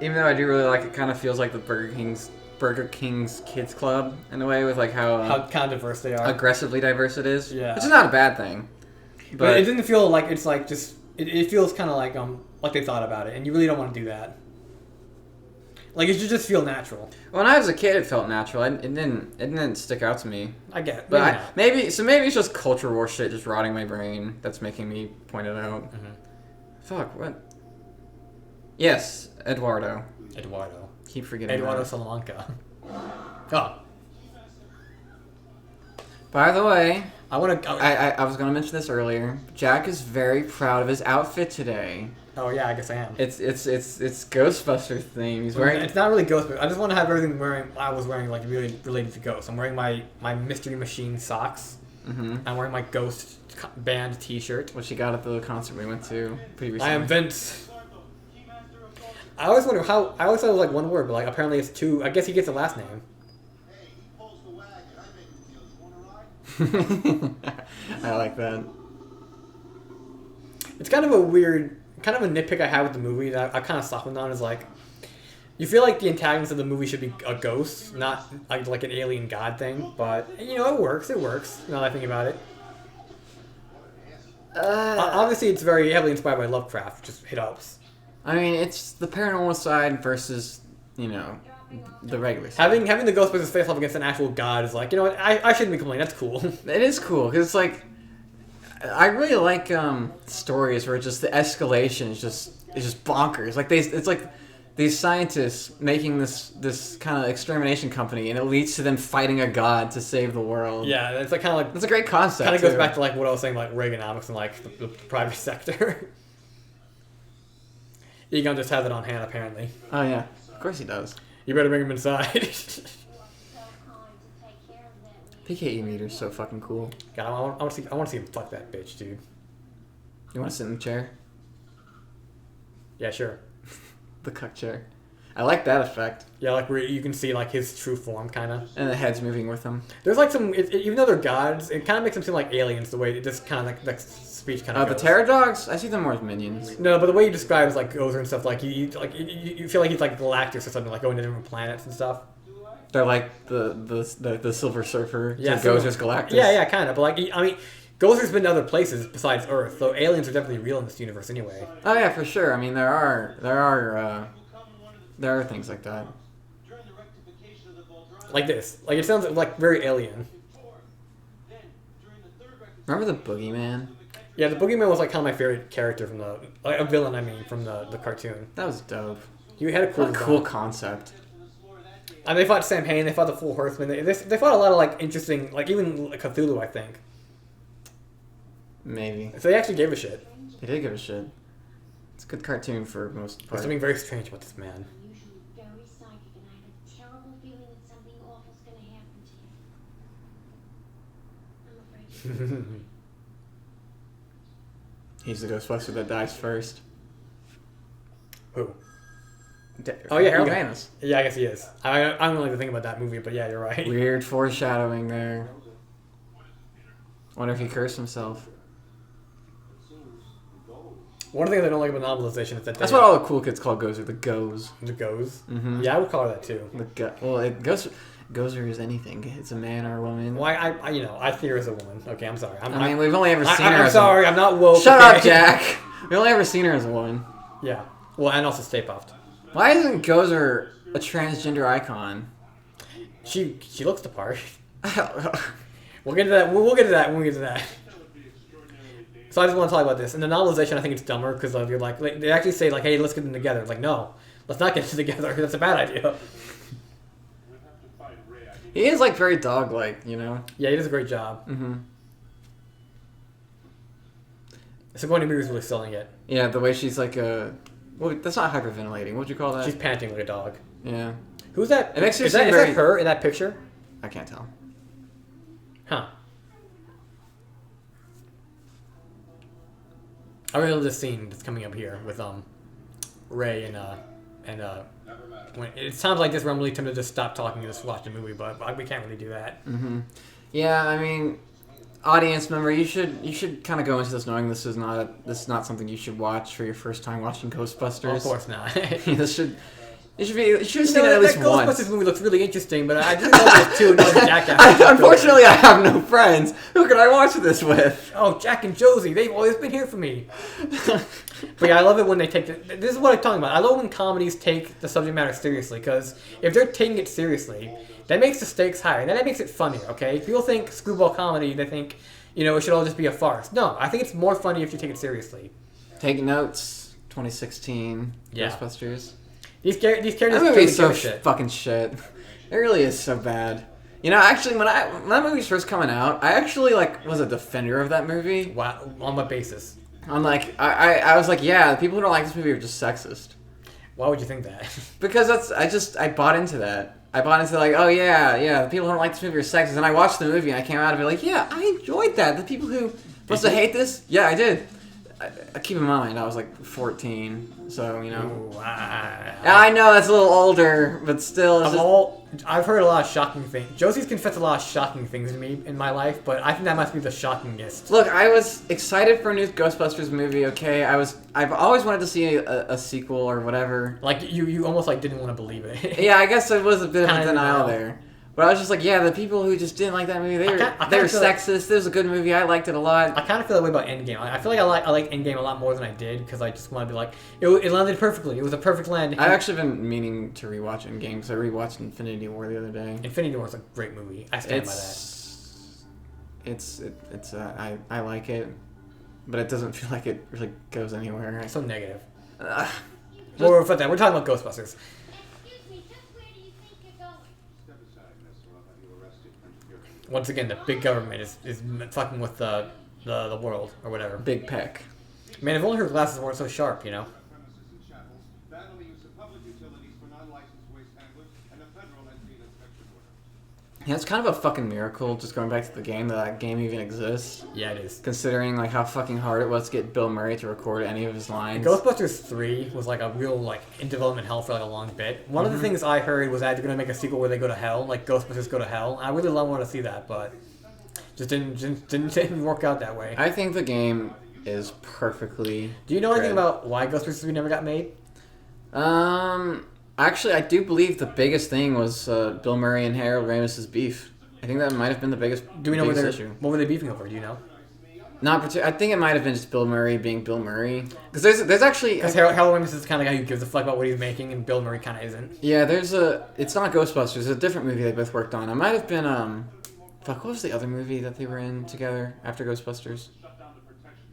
even though I do really like it, kind of feels like the Burger King's Kids Club in a way, with like how kind of diverse they are, aggressively diverse it is. Yeah, which is not a bad thing. But it didn't feel like it's like just it feels kind of like they thought about it, and you really don't want to do that. Like it should just feel natural. When I was a kid, it felt natural. It didn't stick out to me. I get it. But maybe it's just culture war shit just rotting my brain that's making me point it out. Mm-hmm. Fuck, what? Yes, Eduardo. Keep forgetting Eduardo that. Salamanca. Oh. By the way, I was gonna mention this earlier. Jack is very proud of his outfit today. Oh yeah, I guess I am. It's Ghostbusters theme. He's wearing. It's not really Ghostbusters. I just want to have everything I was wearing like really related to Ghost. I'm wearing my Mystery Machine socks. Mm-hmm. I'm wearing my Ghost band T-shirt, which he got at the concert we went to pretty recently. I am Vince. I always wonder how. I always thought it was like one word, but like apparently it's 2. I guess he gets a last name. Hey, he pulls the wagon. I make the deals. You want to ride? I like that. It's kind of a weird, kind of a nitpick I have with the movie that I kind of softened on is like, you feel like the antagonist of the movie should be a ghost, not like an alien god thing. But you know, it works. It works. Now that I think about it. Obviously, it's very heavily inspired by Lovecraft, just hit-ups. I mean, it's the paranormal side versus, the regular side. Having the Ghostbusters face off against an actual god is like, you know what, I shouldn't be complaining, that's cool. It is cool, because it's like, I really like stories where just the escalation is just bonkers. Like, it's like these scientists making this kind of extermination company, and it leads to them fighting a god to save the world. Yeah, it's like kind of like... That's a great concept, kind of goes back to like what I was saying, like Reaganomics and like the private sector. Egon just has it on hand, apparently. Oh, yeah. Of course he does. You better bring him inside. PKE meter's so fucking cool. God, I want to see him fuck that bitch, dude. You want to sit in the chair? Yeah, sure. The cuck chair. I like that effect. Yeah, like where you can see like his true form, kind of. And the head's moving with him. There's like some, even though they're gods, it kind of makes them seem like aliens. The way it just kind of like speech kind of. The Terror Dogs? I see them more as minions. No, but the way you describe is like Gozer and stuff. Like you feel like he's like Galactus or something, like going to different planets and stuff. They're like the Silver Surfer. Yeah, to Gozer's Galactus. Yeah, kind of. But like, I mean, Gozer's been to other places besides Earth, so aliens are definitely real in this universe anyway. Oh yeah, for sure. I mean, there are things like that. Like this. Like it sounds like very alien. Remember the Boogeyman? Yeah, the Boogeyman was like kind of my favorite character from the like a villain. I mean, from the cartoon. That was dope. You had a cool, What a cool concept. And they fought Sam Hain. They fought the Four Horsemen. They fought a lot of like interesting, like even Cthulhu, I think. Maybe. So they actually gave a shit. They did give a shit. It's a good cartoon for most There's part. something very strange about this man. I'm usually very psychic, and I have a terrible feeling that something awful's gonna happen to you. I'm afraid. He's the Ghostbuster that dies first. Who? Oh yeah, Harold Ramis. Yeah, I guess he is. I don't like to think about that movie, but yeah, you're right. Weird foreshadowing there. Wonder if he cursed himself. One of the things I don't like about novelization is that That's what all the cool kids call Gozer. The Goes. the goes. Mm-hmm. Yeah, I would call her that too. The well, it goes. Gozer is anything. It's a man or a woman. Why I see her as a woman. Okay, I'm sorry. I mean, we've only ever seen her. I'm as sorry. I'm not woke. Shut okay? up, Jack. We've only ever seen her as a woman. Yeah. Well, and also Stay Puft. Why isn't Gozer a transgender icon? She looks the part. We'll get to that. We'll get to that when we get to that. So I just want to talk about this. In the novelization, I think it's dumber because you're like they actually say like, "Hey, let's get them together." Like, no, let's not get them together. That's a bad idea. He is like very dog-like, you know. Yeah, he does a great job. Mm-hmm. Sigourney Weaver's really selling it. Yeah, the way she's like a. Well, that's not hyperventilating. What'd you call that? She's panting like a dog. Yeah. Who's that? It makes her is seem that very- her in that picture? I can't tell. Huh. I really love this scene that's coming up here with Ray and when it sounds like this where I'm really tempted to just stop talking and just watch the movie, but we can't really do that. Mm-hmm. Yeah, I mean, audience member, you should kind of go into this knowing this is not something you should watch for your first time watching Ghostbusters. Well, of course not. You should have seen it at least that once. Ghostbusters movie looks really interesting, but I didn't know there was two. And Jackass. Unfortunately, I have no friends. Who can I watch this with? Oh, Jack and Jozie, they've always been here for me. But yeah, I love it when they take this is what I'm talking about. I love when comedies take the subject matter seriously, because if they're taking it seriously, that makes the stakes higher, and that makes it funnier, okay? People think screwball comedy, they think, it should all just be a farce. No, I think it's more funny if you take it seriously. Take notes, 2016 Yeah. Ghostbusters. These characters That don't movie give is so a shit. fucking shit. It really is so bad. Actually, when that movie was first coming out, I actually was a defender of that movie. Wow, on what basis? I'm like, I was like, yeah, the people who don't like this movie are just sexist. Why would you think that? Because I bought into that. I bought into oh yeah, the people who don't like this movie are sexist. And I watched the movie and I came out of it like, yeah, I enjoyed that. The people who supposed to hate this, yeah, I did. I keep in mind, I was 14, so Ooh, I know that's a little older, but still. I've heard a lot of shocking things. Josie's confessed a lot of shocking things to me in my life, but I think that must be the shockingest. Look, I was excited for a new Ghostbusters movie. Okay, I've always wanted to see a sequel or whatever. Like you almost didn't want to believe it. Yeah, I guess there was a bit of Kinda denial know. there. But I was just yeah, the people who just didn't like that movie, they were feel sexist. It was a good movie. I liked it a lot. I kind of feel that way about Endgame. I feel like I like Endgame a lot more than I did because I just want to be it landed perfectly. It was a perfect landing. I've actually been meaning to rewatch Endgame, because I rewatched Infinity War the other day. Infinity War is a great movie. I stand by that. I like it, but it doesn't feel like it really goes anywhere. It's so negative. Ugh. We're talking about Ghostbusters. Excuse me, just where do you think you're going? Step aside, miss, or I'll have you arrested for interfering. Once again, the big government is fucking with the world or whatever. Big peck. Man, if only her glasses weren't so sharp, Premises and chattels, ban on the use of public utilities for non-licensed waste handlers, and a federal entity inspection order. Yeah, it's kind of a fucking miracle, just going back to the game, that game even exists. Yeah, it is. Considering how fucking hard it was to get Bill Murray to record any of his lines. Ghostbusters 3 was a real in development hell for a long bit. One of the things I heard was that they're gonna make a sequel where they go to hell, like Ghostbusters Go to Hell. I really want to see that, but just didn't work out that way. I think the game is perfectly. Do you know anything great. about why Ghostbusters 3 never got made? Actually, I do believe the biggest thing was Bill Murray and Harold Ramis' beef. I think that might have been the biggest. Do we know biggest issue. what were they beefing over? Do you know? I think it might have been just Bill Murray being Bill Murray. Because there's actually... Because Harold Ramis is the kind of guy who gives a fuck about what he's making, and Bill Murray kind of isn't. Yeah, it's not Ghostbusters. It's a different movie they both worked on. It might have been, fuck, what was the other movie that they were in together after Ghostbusters?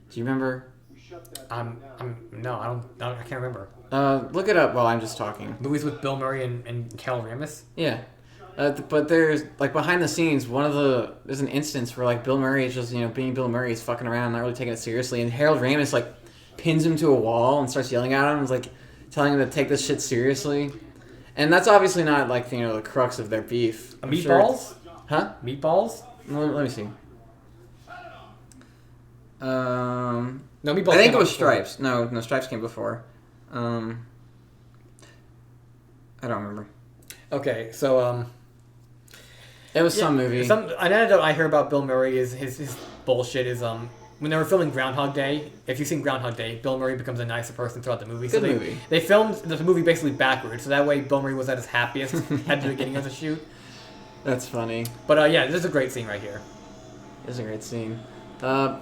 Do you remember? No, I can't remember. Look it up while I'm just talking. Movies with Bill Murray and Harold Ramis? Yeah. But there's, like, behind the scenes, there's an instance where, like, Bill Murray is just, being Bill Murray, he's fucking around, not really taking it seriously, and Harold Ramis, like, pins him to a wall and starts yelling at him, and, like, telling him to take this shit seriously. And that's obviously not, like, the crux of their beef. Meatballs? Huh? Meatballs? Let me see. No, Meatballs I think it was before. Stripes. No, Stripes came before. I don't remember. Okay, so, It was some movie. An anecdote I hear about Bill Murray is his bullshit is when they were filming Groundhog Day. If you've seen Groundhog Day, Bill Murray becomes a nicer person throughout the movie. Good movie. They filmed the movie basically backwards, so that way Bill Murray was at his happiest at the beginning of the shoot. That's funny. But yeah, this is a great scene right here. It's a great scene.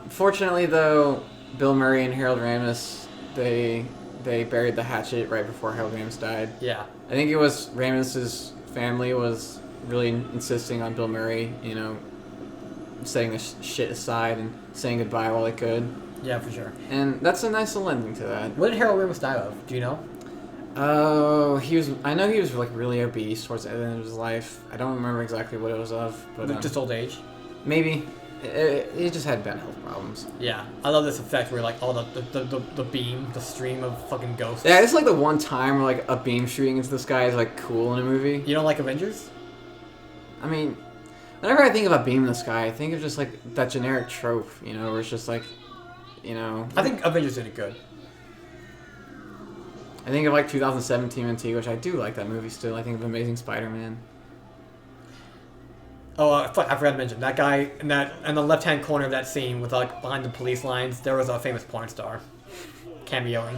Fortunately, though, Bill Murray and Harold Ramis, they buried the hatchet right before Harold Ramis died. Yeah. I think it was Ramis's family was really insisting on Bill Murray, setting this shit aside and saying goodbye while they could. Yeah, for sure. And that's a nice little ending to that. What did Harold Ramis die of? Do you know? Oh, I know he was like really obese towards the end of his life. I don't remember exactly what it was of, but Just old age. maybe he just had bad health problems. Yeah, I love this effect where like all the beam, the stream of fucking ghosts. Yeah, it's like the one time where like a beam shooting into the sky is like cool in a movie. You don't like Avengers? I mean, whenever I think about beam in the sky, I think of just like that generic trope, where it's just like, I think Avengers did it good. I think of like 2017 TMNT, which I do like that movie still. I think of Amazing Spider-Man. Oh, fuck! I forgot to mention that guy in the left-hand corner of that scene with like behind the police lines. There was a famous porn star cameoing.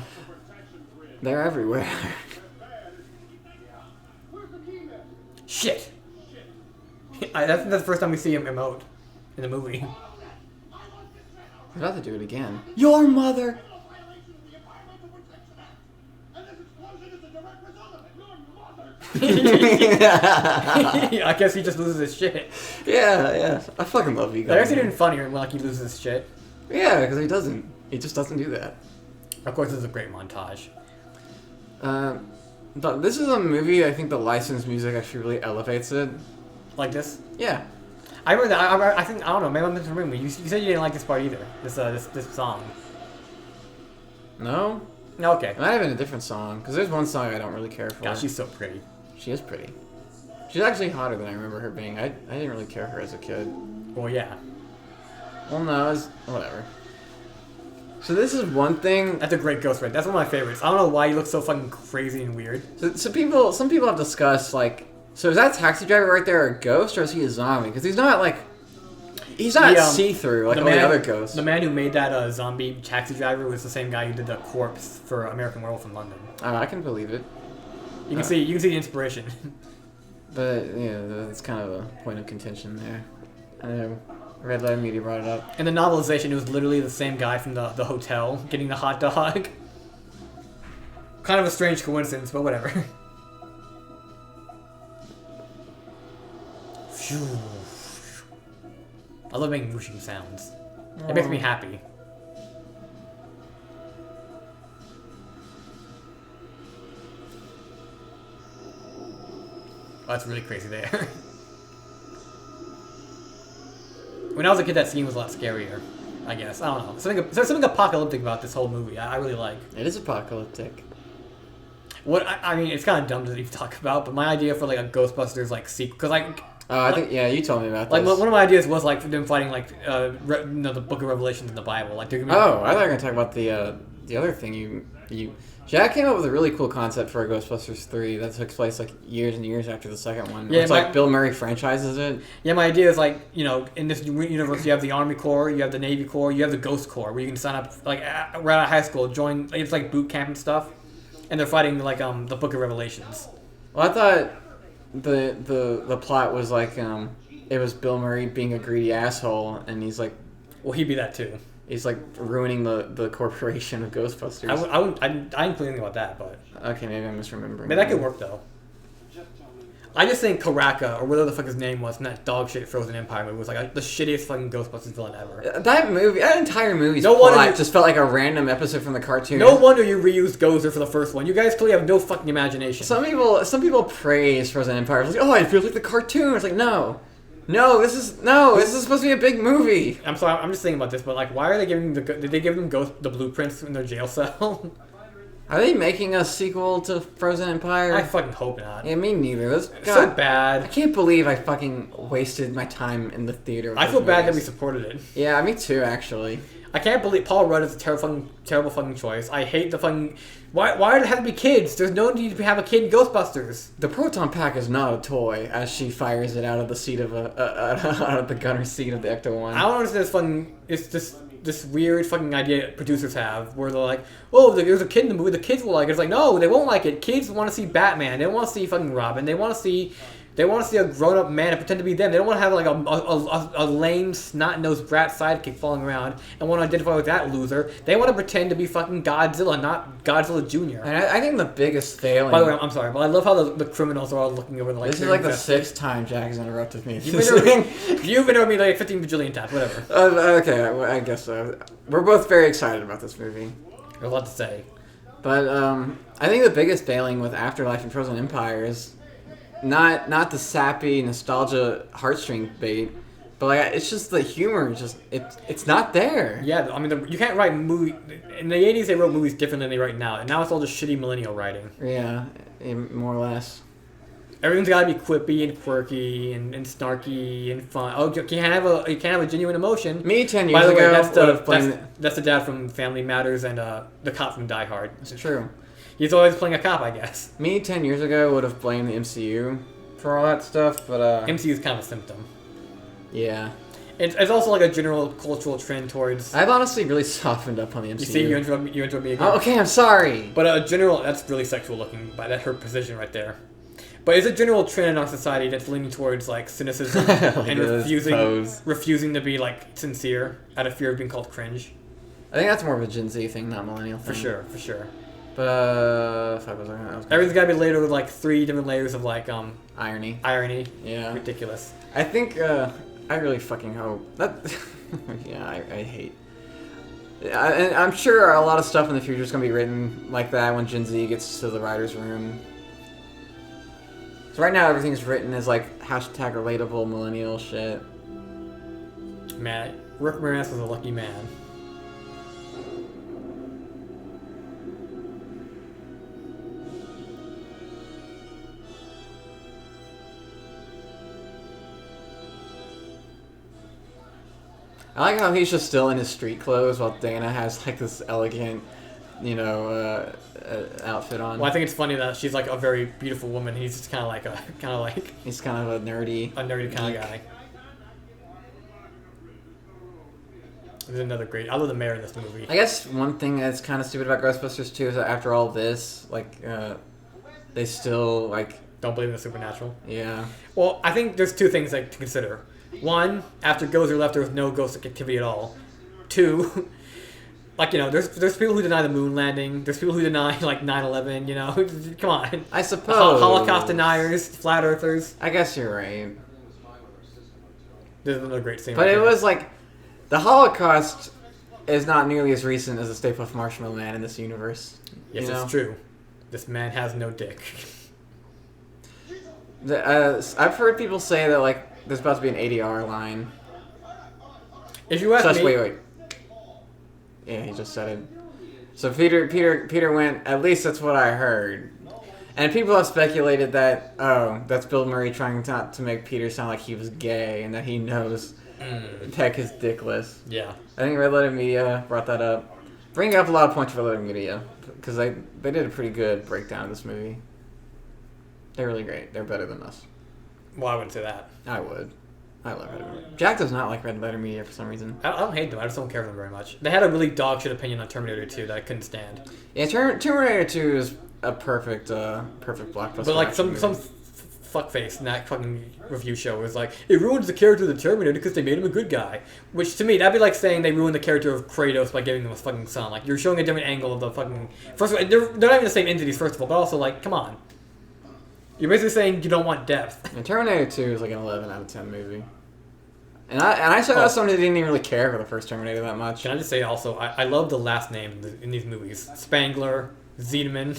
They're everywhere. Shit! That's the first time we see him emote in the movie. We're about to do it again. Your mother. I guess he just loses his shit. Yeah. I fucking love you guys. They're actually even funnier when like he loses his shit. Yeah, because he doesn't. He just doesn't do that. Of course, this is a great montage. But this is a movie. I think the licensed music actually really elevates it. Like this? Yeah. I remember that. I think I don't know. Maybe I'm misremembering. You said you didn't like this part either. This song. No. Okay. It might have been a different song because there's one song I don't really care for. God, she's so pretty. She is pretty. She's actually hotter than I remember her being. I didn't really care for her as a kid. Well, yeah. Well, no, whatever. So this is one thing. That's a great ghost right. That's one of my favorites. I don't know why he looks so fucking crazy and weird. So some people have discussed like, so is that taxi driver right there a ghost or is he a zombie? Because he's not see-through like all the other ghosts. The man who made that zombie taxi driver was the same guy who did the corpse for American Werewolf in London. I can believe it. You can see the inspiration. But yeah, that's kind of a point of contention there. I know Red Letter Media brought it up. In the novelization, it was literally the same guy from the hotel getting the hot dog. Kind of a strange coincidence, but whatever. Phew. I love making whooshing sounds. It makes me happy. Oh, that's really crazy there. When I was a kid, that scene was a lot scarier, I guess. I don't know. There's something apocalyptic about this whole movie. I really like. It is apocalyptic. What I mean, it's kind of dumb to even talk about, but my idea for like a Ghostbusters like sequel, because like. I think you told me about this. Like one of my ideas was like them fighting like the Book of Revelations in the Bible. Like they're gonna be, I thought you were gonna talk about the other thing you. Jack came up with a really cool concept for a Ghostbusters 3 that took place like years and years after the second one. Yeah, it's like Bill Murray franchises it. Yeah, my idea is like, in this universe you have the Army Corps, you have the Navy Corps, you have the Ghost Corps, where you can sign up like right out of high school, join. It's like boot camp and stuff, and they're fighting like the Book of Revelations. Well, I thought the plot was like it was Bill Murray being a greedy asshole, and he's like, well, he'd be that too. He's like ruining the corporation of Ghostbusters. I didn't think anything about that, but Okay, maybe I'm misremembering. that could work though. I just think Karaka, or whatever the fuck his name was, in that dog shit Frozen Empire movie was like the shittiest fucking Ghostbusters villain ever. That entire movie's No plot wonder just felt like a random episode from the cartoon. No wonder you reused Gozer for the first one. You guys clearly have no fucking imagination. Some people praise Frozen Empire. It's like, oh, it feels like the cartoon. It's like, no, this is supposed to be a big movie. I'm sorry, I'm just thinking about this, but like, why are they giving did they give them the blueprints in their jail cell? Are they making a sequel to Frozen Empire? I fucking hope not. Yeah, me neither. So bad. I can't believe I fucking wasted my time in the theater. I feel bad that we supported it. Yeah, me too, actually. I can't believe Paul Rudd is a terrible fucking choice. I hate the fucking. Why did it have to be kids? There's no need to have a kid in Ghostbusters. The proton pack is not a toy, as she fires it out of the seat of out of the gunner seat of the Ecto-1. I don't understand this fucking. It's this weird fucking idea producers have where they're like, oh, there's a kid in the movie, the kids will like it. It's like, no, they won't like it. Kids want to see Batman. They want to see fucking Robin. They want to see a grown-up man and pretend to be them. They don't want to have like a lame, snot-nosed brat sidekick falling around and want to identify with that loser. They want to pretend to be fucking Godzilla, not Godzilla Jr. And I think the biggest failing... By the way, I'm sorry, but I love how the criminals are all looking over the like... This is like the 6th time Jack has interrupted me. You've interrupted me like 15 bajillion times, whatever. Okay, I guess so. We're both very excited about this movie. There's a lot to say. But I think the biggest failing with Afterlife and Frozen Empire is not the sappy nostalgia heartstring bait, but like it's just the humor. It's not there. Yeah, I mean you can't write movie in the 80s. They wrote movies different than they write now, and now it's all just shitty millennial writing. Yeah, more or less. Everything's got to be quippy and quirky and snarky and fun. Oh, you can't have a genuine emotion. Me 10 years By the way, ago, that's the dad from Family Matters and the cop from Die Hard. It's true. He's always playing a cop, I guess. Me 10 years ago would have blamed the MCU for all that stuff, but MCU is kind of a symptom. Yeah. It's also like a general cultural trend towards. I've honestly really softened up on the MCU. You see, you interrupt me again. Oh, okay, I'm sorry. But a general, that's really sexual looking. By that her position right there. But it's a general trend in our society that's leaning towards like cynicism and refusing to be like sincere out of fear of being called cringe. I think that's more of a Gen Z thing, not millennial thing. For sure. But everything's gotta be layered with like 3 different layers of like irony. Yeah. Ridiculous. I think I really fucking hope that. Yeah, I hate. And I'm sure a lot of stuff in the future is gonna be written like that when Gen Z gets to the writer's room. So right now everything's written as like hashtag relatable millennial shit. Man, Rick Moranis was a lucky man. I like how he's just still in his street clothes while Dana has like this elegant, outfit on. Well, I think it's funny that she's like a very beautiful woman. He's just kind of like he's kind of a nerdy kind of guy. There's another great. I love the mayor in this movie. I guess one thing that's kind of stupid about Ghostbusters 2 is that after all this, they still don't believe in the supernatural. Yeah. Well, I think there's 2 things to consider. 1, after Gozer left, there was no ghost activity at all. 2, there's people who deny the moon landing. There's people who deny 9/11. Come on. I suppose. Holocaust deniers, flat earthers. I guess you're right. There's another great scene. But it was the Holocaust is not nearly as recent as the Stay Puft Marshmallow Man in this universe. Yes, it's true. This man has no dick. I've heard people say that there's about to be an ADR line. If you ask me, wait. Yeah, he just said it. So Peter went. At least that's what I heard. And people have speculated that that's Bill Murray trying not to make Peter sound like he was gay and that he knows Peck is dickless. Yeah. I think Red Letter Media brought that up. Bringing up a lot of points for Red Letter Media because they did a pretty good breakdown of this movie. They're really great. They're better than us. Well, I wouldn't say that. I would. I love Red Letter Media. Jack does not like Red Letter Media for some reason. I don't hate them. I just don't care for them very much. They had a really dog shit opinion on Terminator 2 that I couldn't stand. Yeah, Terminator 2 is a perfect blockbuster. But some fuckface in that fucking review show was like, it ruins the character of the Terminator because they made him a good guy. Which to me, that'd be like saying they ruined the character of Kratos by giving him a fucking son. Like, you're showing a different angle of the fucking. First of all, they're not even the same entities, first of all, but also, like, come on. You're basically saying you don't want depth. And Terminator 2 is like an 11 out of 10 movie. And I saw somebody that didn't even really care for the first Terminator that much. Can I just say also, I love the last name in these movies. Spangler, Zedman,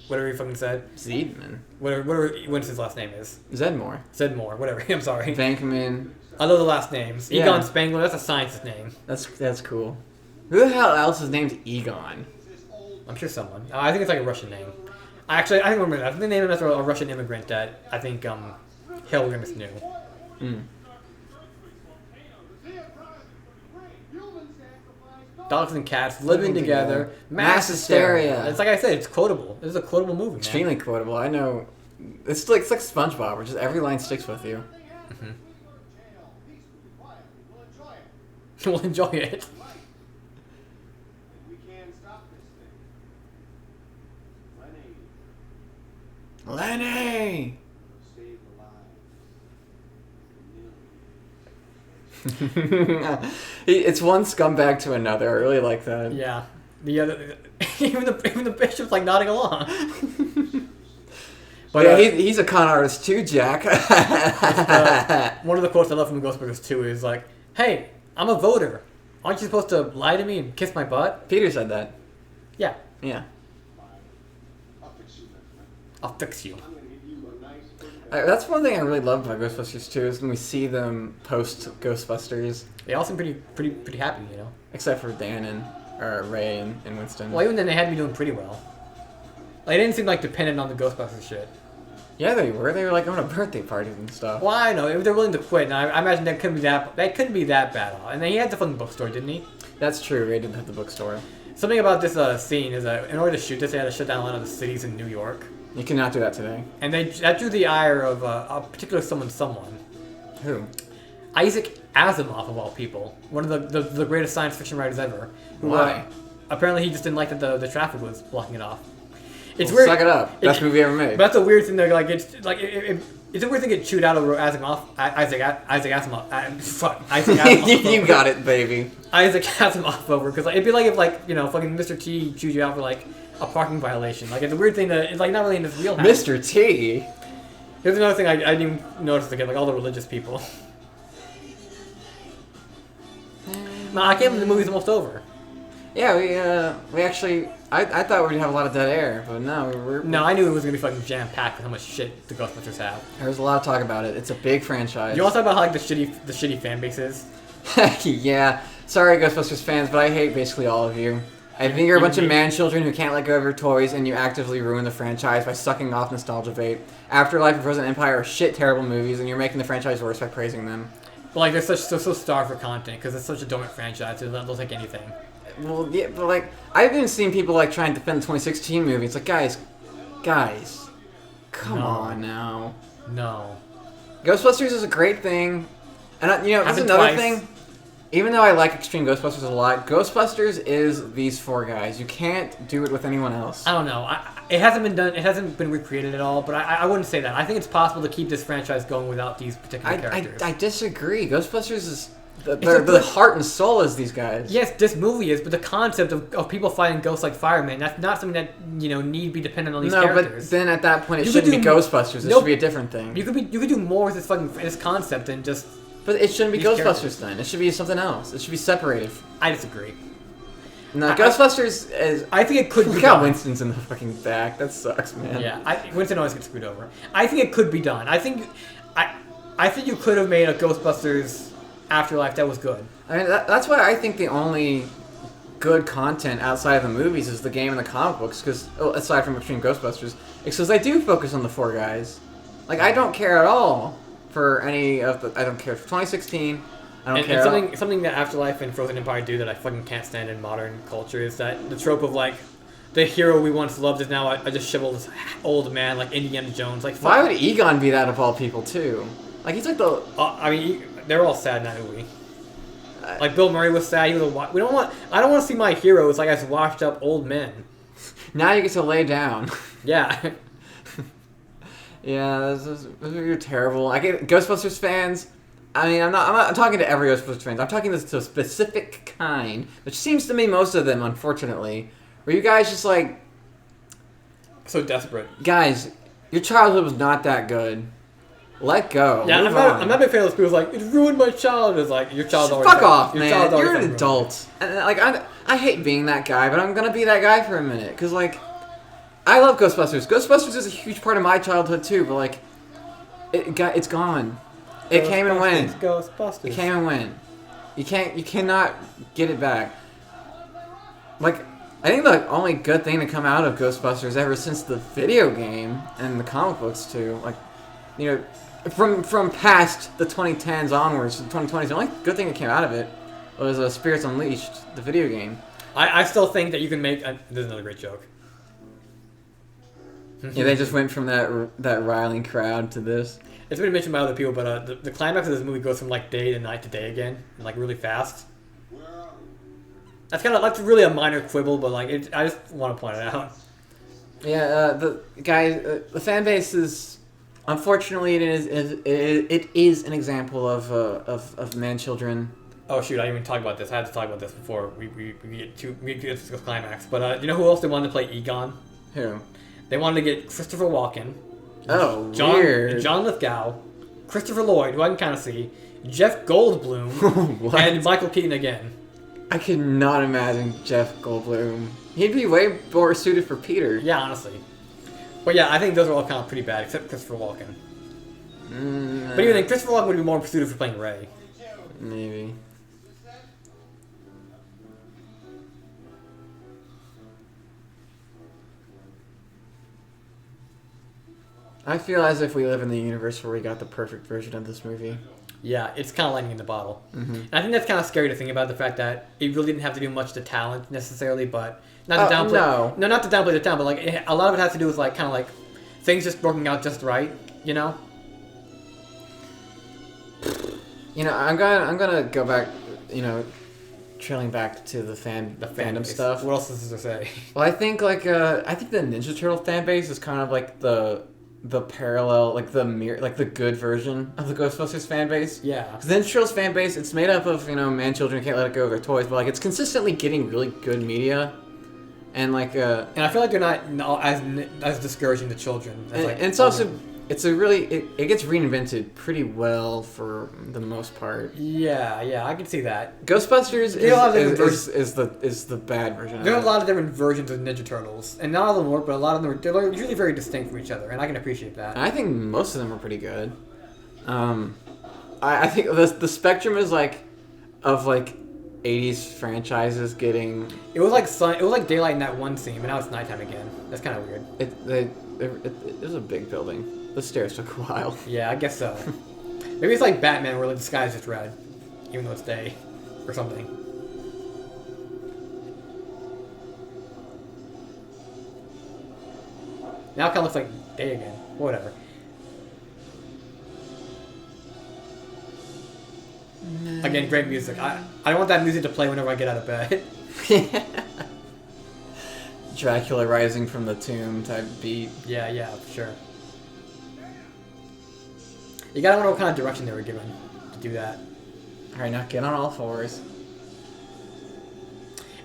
whatever he fucking said. Zedman? Whatever Winston's last name is. Zedmore. Zedmore, whatever. I'm sorry. Venkman. I love the last names. Yeah. Egon Spangler, that's a scientist name. That's cool. Who the hell else is named Egon? I'm sure someone. I think it's like a Russian name. I think I remember that. I think they named him after a Russian immigrant that I think Hellgrimus knew. Mm. Dogs and cats living together. Mass hysteria. It's like I said, it's quotable. This is a quotable movie, man. Extremely quotable. I know. It's like SpongeBob, where just every line sticks with you. Mm-hmm. We'll enjoy it. We can stop this thing. Lenny! Save the lives. It's one scumbag to another. I really like that. Yeah. The other, even the bishop's like nodding along. But yeah, he's a con artist too, Jack. One of the quotes I love from Ghostbusters 2 is like, "Hey, I'm a voter. Aren't you supposed to lie to me and kiss my butt?" Peter said that. Yeah. Yeah. I'll fix you, my friend. I'll fix you. I'm gonna give you a nice That's one thing I really love about Ghostbusters 2 is when we see them post Ghostbusters, They all seem pretty happy, you know. except for Dan and Ray and Winston. Well, even then they had to be doing pretty well. Like, they didn't seem like dependent on the Ghostbusters shit. Yeah, they were. They were like going to birthday parties and stuff. Well, I know they're willing to quit, and I imagine that couldn't be that bad. And then he had the fucking bookstore, didn't he? That's true. Ray did have the bookstore. Something about this scene is that in order to shoot this, they had to shut down a lot of the cities in New York, You cannot do that today. and that drew the ire of a particular someone. Who? Isaac Asimov, of all people, one of the greatest science fiction writers ever. Who, Why? Apparently, he just didn't like that the traffic was blocking it off. It's Well, weird. suck it up. Best movie ever made. But that's a weird thing. Like it's like it's a weird thing to get chewed out over Isaac Asimov. Fuck, Isaac Asimov. You got it, baby. Isaac Asimov over because it'd be like if fucking Mr. T chewed you out for like a parking violation. Like it's a weird thing to it's like not really in his wheelhouse. Mr. T. Here's another thing I didn't even notice again, like all the religious people. Nah, I can't believe the movie's almost over. Yeah, we actually. I thought we'd have a lot of dead air, but no, No, I knew it was gonna be fucking jam packed with how much shit the Ghostbusters have. There's a lot of talk about it. It's a big franchise. You want to talk about how like the shitty fan base is? Yeah. Sorry, Ghostbusters fans, but I hate basically all of you. I think you're a bunch of man-children who can't let go of your toys, and you actively ruin the franchise by sucking off nostalgia bait. Afterlife and Frozen Empire are shit, terrible movies, and you're making the franchise worse by praising them. But like they're so starved for content because it's such a dormant franchise. They'll take anything. Well, yeah, but like, I've even seen people like trying to defend the 2016 movie. It's like, guys, come No. on now. No. Ghostbusters is a great thing, and this is Happened another twice. thing. Even though I like Extreme Ghostbusters a lot, Ghostbusters is these four guys. You can't do it with anyone else. I don't know. It hasn't been done. It hasn't been recreated at all. But I wouldn't say that. I think it's possible to keep this franchise going without these particular characters. I disagree. Ghostbusters is a the good- heart and soul is these guys. Yes, this movie is, but the concept of people fighting ghosts like firemen, that's not something that, need to be dependent on these No, characters. but then at that point it You could shouldn't be do- Ghostbusters. It Nope. should be a different thing. You could do more with this concept than just. But it shouldn't be These Ghostbusters characters. then. It should be something else. It should be separated. I disagree. No, Ghostbusters is. I think it could be Look how done. Winston's in the fucking back. That sucks, man. Yeah, Winston always gets screwed over. I think it could be done. I think you could have made a Ghostbusters Afterlife that was good. I mean, that's why I think the only good content outside of the movies is the game and the comic books, because aside from Extreme Ghostbusters, because they do focus on the four guys. Like, I don't care at all for any of the. I don't care for 2016. I don't care. And something that Afterlife and Frozen Empire do that I fucking can't stand in modern culture is that the trope of like the hero we once loved is now a disheveled old man like Indiana Jones. Like, Why would Egon be that of all people too? Like, he's like the. I mean, they're all sad in that movie. Like Bill Murray was sad. He was I don't want to see my heroes like as washed up old men. Now you get to lay down. Yeah. Yeah, those are terrible. I get Ghostbusters fans. I mean, I'm not talking to every Ghostbusters fans. I'm talking to a specific kind, which seems to me most of them, unfortunately. Where you guys just like, So desperate. guys, your childhood was not that good. Let go. Yeah, I'm not a big fan of those people who's like, it ruined my childhood. It's like, your child's already... Fuck off, your man. child's already You're an ruined. adult. And like, I hate being that guy, but I'm gonna be that guy for a minute. Because, like, I love Ghostbusters. Ghostbusters is a huge part of my childhood, too, but, like, it's gone. It came and went. Ghostbusters. It came and went. You cannot get it back. Like, I think the only good thing to come out of Ghostbusters ever since the video game and the comic books, too, like, you know, from past the 2010s onwards to the 2020s, the only good thing that came out of it was Spirits Unleashed, the video game. I still think that you can make... this is another great joke. Yeah, they just went from that riling crowd to this. It's been mentioned by other people, but the climax of this movie goes from like day to night to day again, and, like really fast. That's really a minor quibble, but like I just want to point it out. Yeah, the fan base is, unfortunately, it is an example of man children. Oh shoot! I didn't even talk about this. I had to talk about this before we get to the climax. But you know who else they wanted to play Egon? Who? They wanted to get Christopher Walken. Oh, weird. John Lithgow, Christopher Lloyd, who I can kind of see, Jeff Goldblum, and Michael Keaton again. I could not imagine Jeff Goldblum. He'd be way more suited for Peter. Yeah, honestly. But yeah, I think those are all kind of pretty bad, except Christopher Walken. But even then, Christopher Walken would be more suited for playing Ray. Maybe. I feel as if we live in the universe where we got the perfect version of this movie. Yeah, it's kind of lightning in the bottle. Mm-hmm. And I think that's kind of scary to think about, the fact that it really didn't have to do much to talent necessarily, but not to downplay. No, not to downplay the talent, but like a lot of it has to do with like kind of like things just working out just right, you know. You know, I'm gonna go back. You know, trailing back to the fandom stuff. What else is there to say? Well, I think like I think the Ninja Turtle fan base is kind of like the parallel, like the good version of the Ghostbusters fan base. Yeah. Because the Ninja Turtles fan base, it's made up of, you know, man children who can't let go of their toys, but like it's consistently getting really good media, and like and I feel like they're not as discouraging to children. As, and it's also it gets reinvented pretty well for the most part. Yeah, I can see that. Ghostbusters is the bad version. There are a lot of different versions of Ninja Turtles, and not all of them work, but a lot of them they're usually very distinct from each other, and I can appreciate that. I think most of them are pretty good. I think the spectrum is like of like 80s franchises getting. It was like daylight in that one scene, but now it's nighttime again. That's kind of weird. It was a big building. The stairs took a while. Yeah, I guess so. Maybe it's like Batman, where like, the sky is just red, even though it's day, or something. Now it kind of looks like day again. Whatever. Again, great music. I want that music to play whenever I get out of bed. Dracula rising from the tomb type beat. Yeah, for sure. You gotta wonder what kind of direction they were given to do that. Alright, now get on all fours.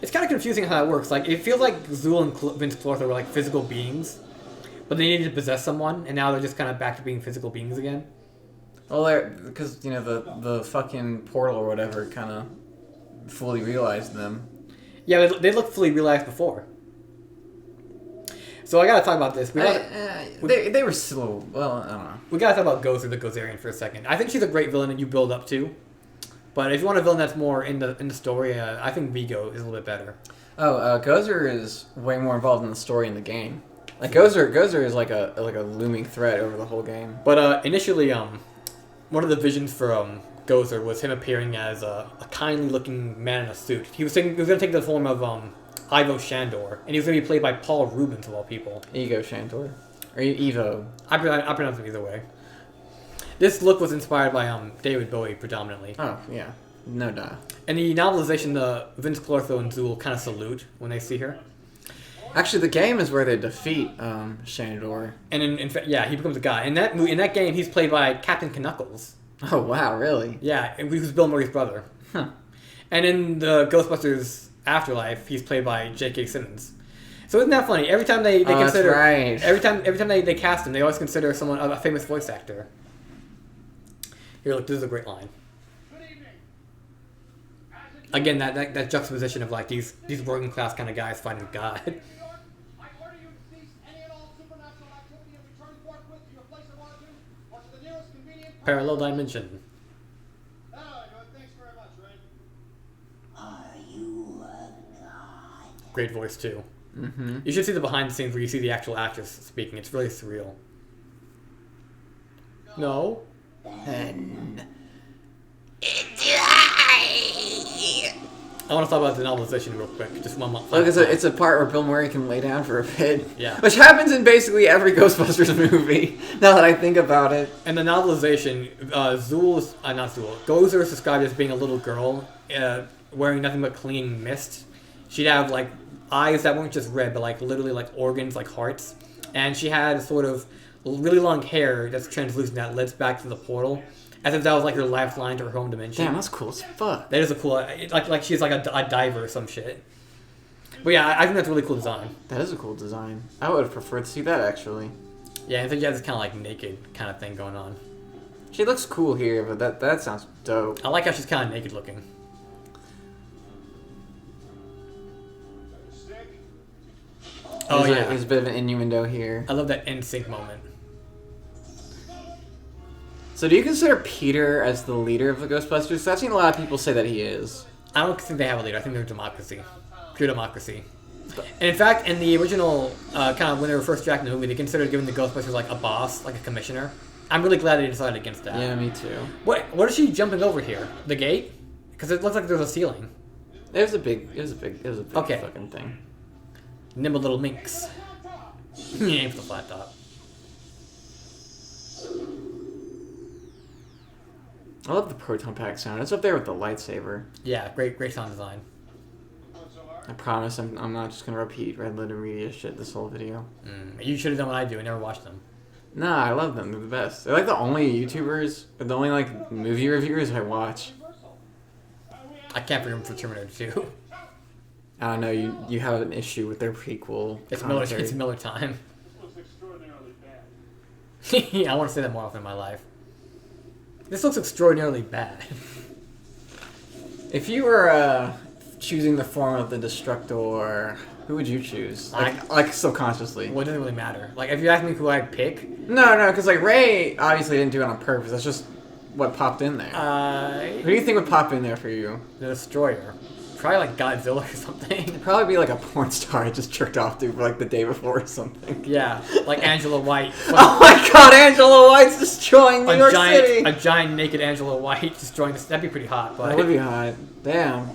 It's kind of confusing how it works. Like, it feels like Zool and Vince Clortho were like physical beings, but they needed to possess someone, and now they're just kind of back to being physical beings again. Well, because, you know, the fucking portal or whatever kind of fully realized them. Yeah, they looked fully realized before. So I gotta talk about this. They were slow. Well, I don't know. We gotta talk about Gozer the Gozerian for a second. I think she's a great villain, and you build up to. But if you want a villain that's more in the story, I think Vigo is a little bit better. Oh, Gozer is way more involved in the story in the game. Like Gozer is like a looming threat over the whole game. But initially, one of the visions for Gozer was him appearing as a kindly-looking man in a suit. He was gonna take the form of Ivo Shandor, and he was going to be played by Paul Rubens, of all people. Ego Shandor. Or Evo. I pronounce him either way. This look was inspired by David Bowie, predominantly. Oh, yeah. No doubt. And the novelization, Vince Clortho and Zool kind of salute when they see her. Actually, the game is where they defeat Shanador. And in fact, yeah, he becomes a guy. In that game, he's played by Captain Knuckles. Oh wow, really? Yeah, who's Bill Murray's brother. Huh. And in the Ghostbusters Afterlife, he's played by J.K. Simmons. So isn't that funny? Every time they consider, that's right. every time they cast him, they always consider someone a famous voice actor. Here, look, this is a great line. Again, that juxtaposition of like these working class kind of guys fighting God. I order you to cease any and all supernatural activity and return forthwith to your place of origin or to the nearest convenient Parallel dimension. Oh, thanks very much, Red. Are you a god? Great voice too. Mm-hmm. You should see the behind the scenes where you see the actual actress speaking. It's really surreal. No. I want to talk about the novelization real quick. Just one more. Look, it's a part where Bill Murray can lay down for a bit. Yeah. Which happens in basically every Ghostbusters movie, now that I think about it. And the novelization, Gozer is described as being a little girl, wearing nothing but clinging mist. She'd have, like, eyes that weren't just red, but, like, literally, like, organs, like hearts. And she had sort of really long hair that's translucent that leads back to the portal. As if that was, like, her lifeline to her home dimension. Damn, that's cool as fuck. That is a cool... Like she's, like, a diver or some shit. But, yeah, I think that's a really cool design. That is a cool design. I would have preferred to see that, actually. Yeah, I think she has this kind of, like, naked kind of thing going on. She looks cool here, but that sounds dope. I like how she's kind of naked looking. Oh, yeah. There's a bit of an innuendo here. I love that NSYNC moment. So do you consider Peter as the leader of the Ghostbusters? I've seen a lot of people say that he is. I don't think they have a leader. I think they're democracy. Pure democracy. And in fact, in the original, kind of when they were first drafting the movie, they considered giving the Ghostbusters like a boss, like a commissioner. I'm really glad they decided against that. Yeah, me too. What is she jumping over here? The gate? Because it looks like there's a ceiling. It was a big Okay. fucking thing. Nimble little minx. Aim for the flat top. I love the proton pack sound. It's up there with the lightsaber. Yeah, great sound design. I promise I'm not just gonna repeat Red Letter Media shit this whole video. You should have done what I do and never watched them. Nah, I love them. They're the best. They're like the only YouTubers, or the only like movie reviewers I watch. I can't forgive them for Terminator 2. I don't know. You have an issue with their prequel. It's commentary. Miller time. This looks extraordinarily bad. I want to say that more often in my life. This looks extraordinarily bad. If you were choosing the form of the Destructor, who would you choose? Like subconsciously. Well, it doesn't really matter. Like, if you ask me who I'd pick... No, because like Ray obviously didn't do it on purpose. That's just what popped in there. Who do you think would pop in there for you? The Destroyer. Probably like Godzilla or something. It'd probably be like a porn star I just jerked off to for like the day before or something. Yeah, like Angela White. Oh my god, Angela White's destroying New York City! A giant naked Angela White destroying this. That'd be pretty hot, but... That would be hot. Damn.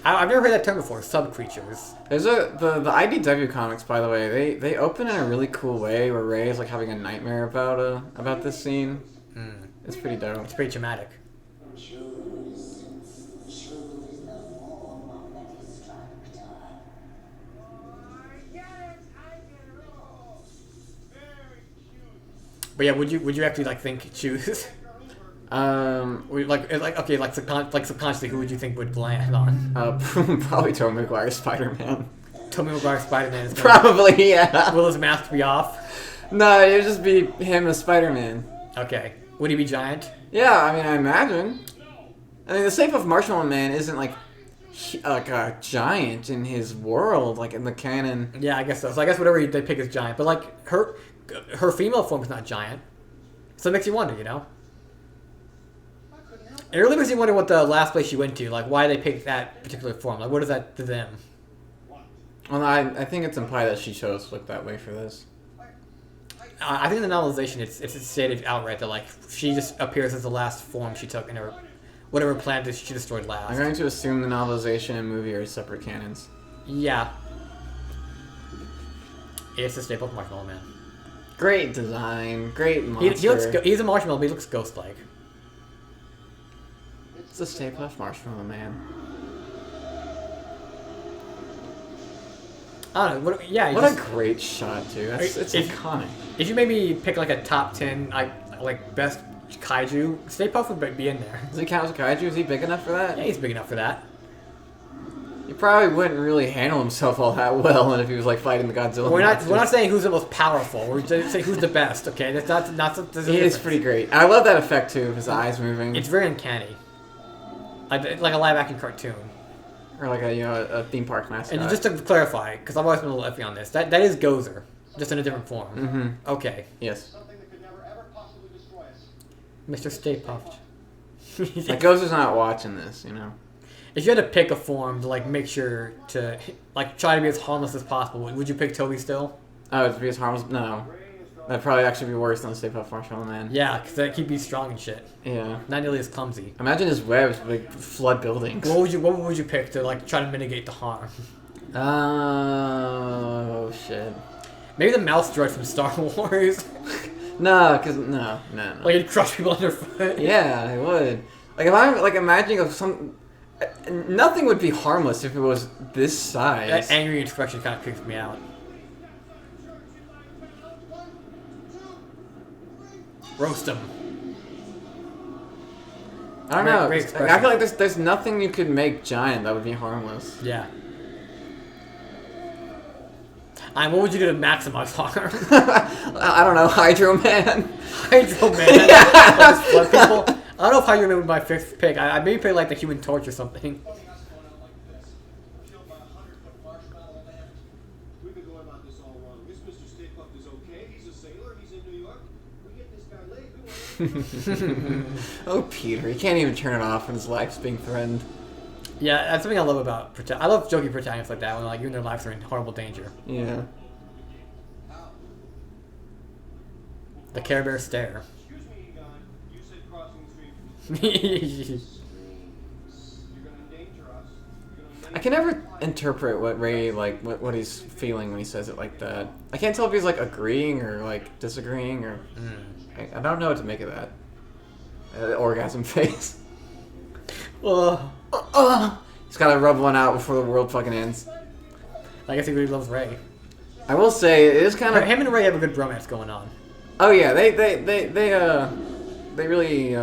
I've never heard that term before, sub-creatures. There's the IDW comics, by the way, they open in a really cool way where Ray is like having a nightmare about this scene. It's pretty dope. It's pretty traumatic. But yeah, would you actually like choose? Subconsciously, who would you think would land on? Probably Tobey Maguire's Spider-Man. Tobey Maguire's Spider-Man is Probably, yeah. Will his mask be off? No, it'd just be him as Spider-Man. Okay. Would he be giant? Yeah, I mean, I imagine. I mean, the Safe of Marshmallow Man isn't like a giant in his world, like in the canon. Yeah, I guess so. So I guess whatever they pick is giant. But like her female form is not giant, so it makes you wonder, you know. It really makes you wonder what the last place you went to, like why they picked that particular form. Like, what is that to them? Well, I think it's implied that she chose to look that way for this. I think in the novelization, it's stated outright that like she just appears as the last form she took in her whatever planet she destroyed last. I'm going to assume the novelization and movie are separate canons. Yeah. It's a staple of Marshmallow Man. Great design, great monster. He's a marshmallow, but he looks ghost-like. the Stay Puft Marshmallow Man. I don't know. Yeah. What a great shot, too. It's iconic. If you maybe pick like a top 10 like best kaiju, Stay Puft would be in there. Does he count as a kaiju? Is he big enough for that? Yeah, he's big enough for that. He probably wouldn't really handle himself all that well, and if he was like fighting the Godzilla. We're not saying who's the most powerful. We're just saying who's the best. Okay, that's not. He is pretty great. I love that effect too, of his eyes moving. It's very uncanny, like a live action cartoon, or like a theme park mascot. And just to clarify, because I've always been a little iffy on this, that is Gozer, just in a different form. Mm-hmm. Okay. Yes. Something that could never ever possibly destroy us. Mr. Stay Puft. Like Gozer's not watching this, you know. If you had to pick a form to like make sure to like try to be as harmless as possible, would you pick Toby still? Oh, to be as harmless? No. That'd probably actually be worse than the Stay Puft Marshmallow Man. Yeah, because that keep you strong and shit. Yeah. Not nearly as clumsy. Imagine his webs like flood buildings. What would you pick to like try to mitigate the harm? Oh shit. Maybe the mouse droid from Star Wars. No. Like it'd crush people underfoot. Yeah, it would. Like if I'm like imagining of some, nothing would be harmless if it was this size. That angry expression kind of creeps me out. Roast him. I don't know. Great I expression. feel like there's nothing you could make giant that would be harmless. Yeah. And what would you do to maximize harm? I don't know, Hydro Man. Hydro Man. Yeah. Flood people. I don't know if Hydro Man would be my fifth pick. I maybe pick like the Human Torch or something. We've been going about this all wrong. This Mr. Stay Puft is okay. He's a sailor. He's in New York. We get this guy laid. We want Oh, Peter, he can't even turn it off when his life's being threatened. Yeah, that's something I love about I love jokey protagonists like that when like even their lives are in horrible danger. Yeah. The Care Bear stare. Excuse me, Egon. You said crossing the stream. Yeah, You're going to endanger us. You're gonna I can never interpret what Ray, like, what he's feeling when he says it like that. I can't tell if he's, like, agreeing or, like, disagreeing or... I don't know what to make of that. Orgasm face. He's gotta rub one out before the world fucking ends. I guess he really loves Ray. I will say, it is kind of... Him and Ray have a good bromance going on. Oh yeah, they really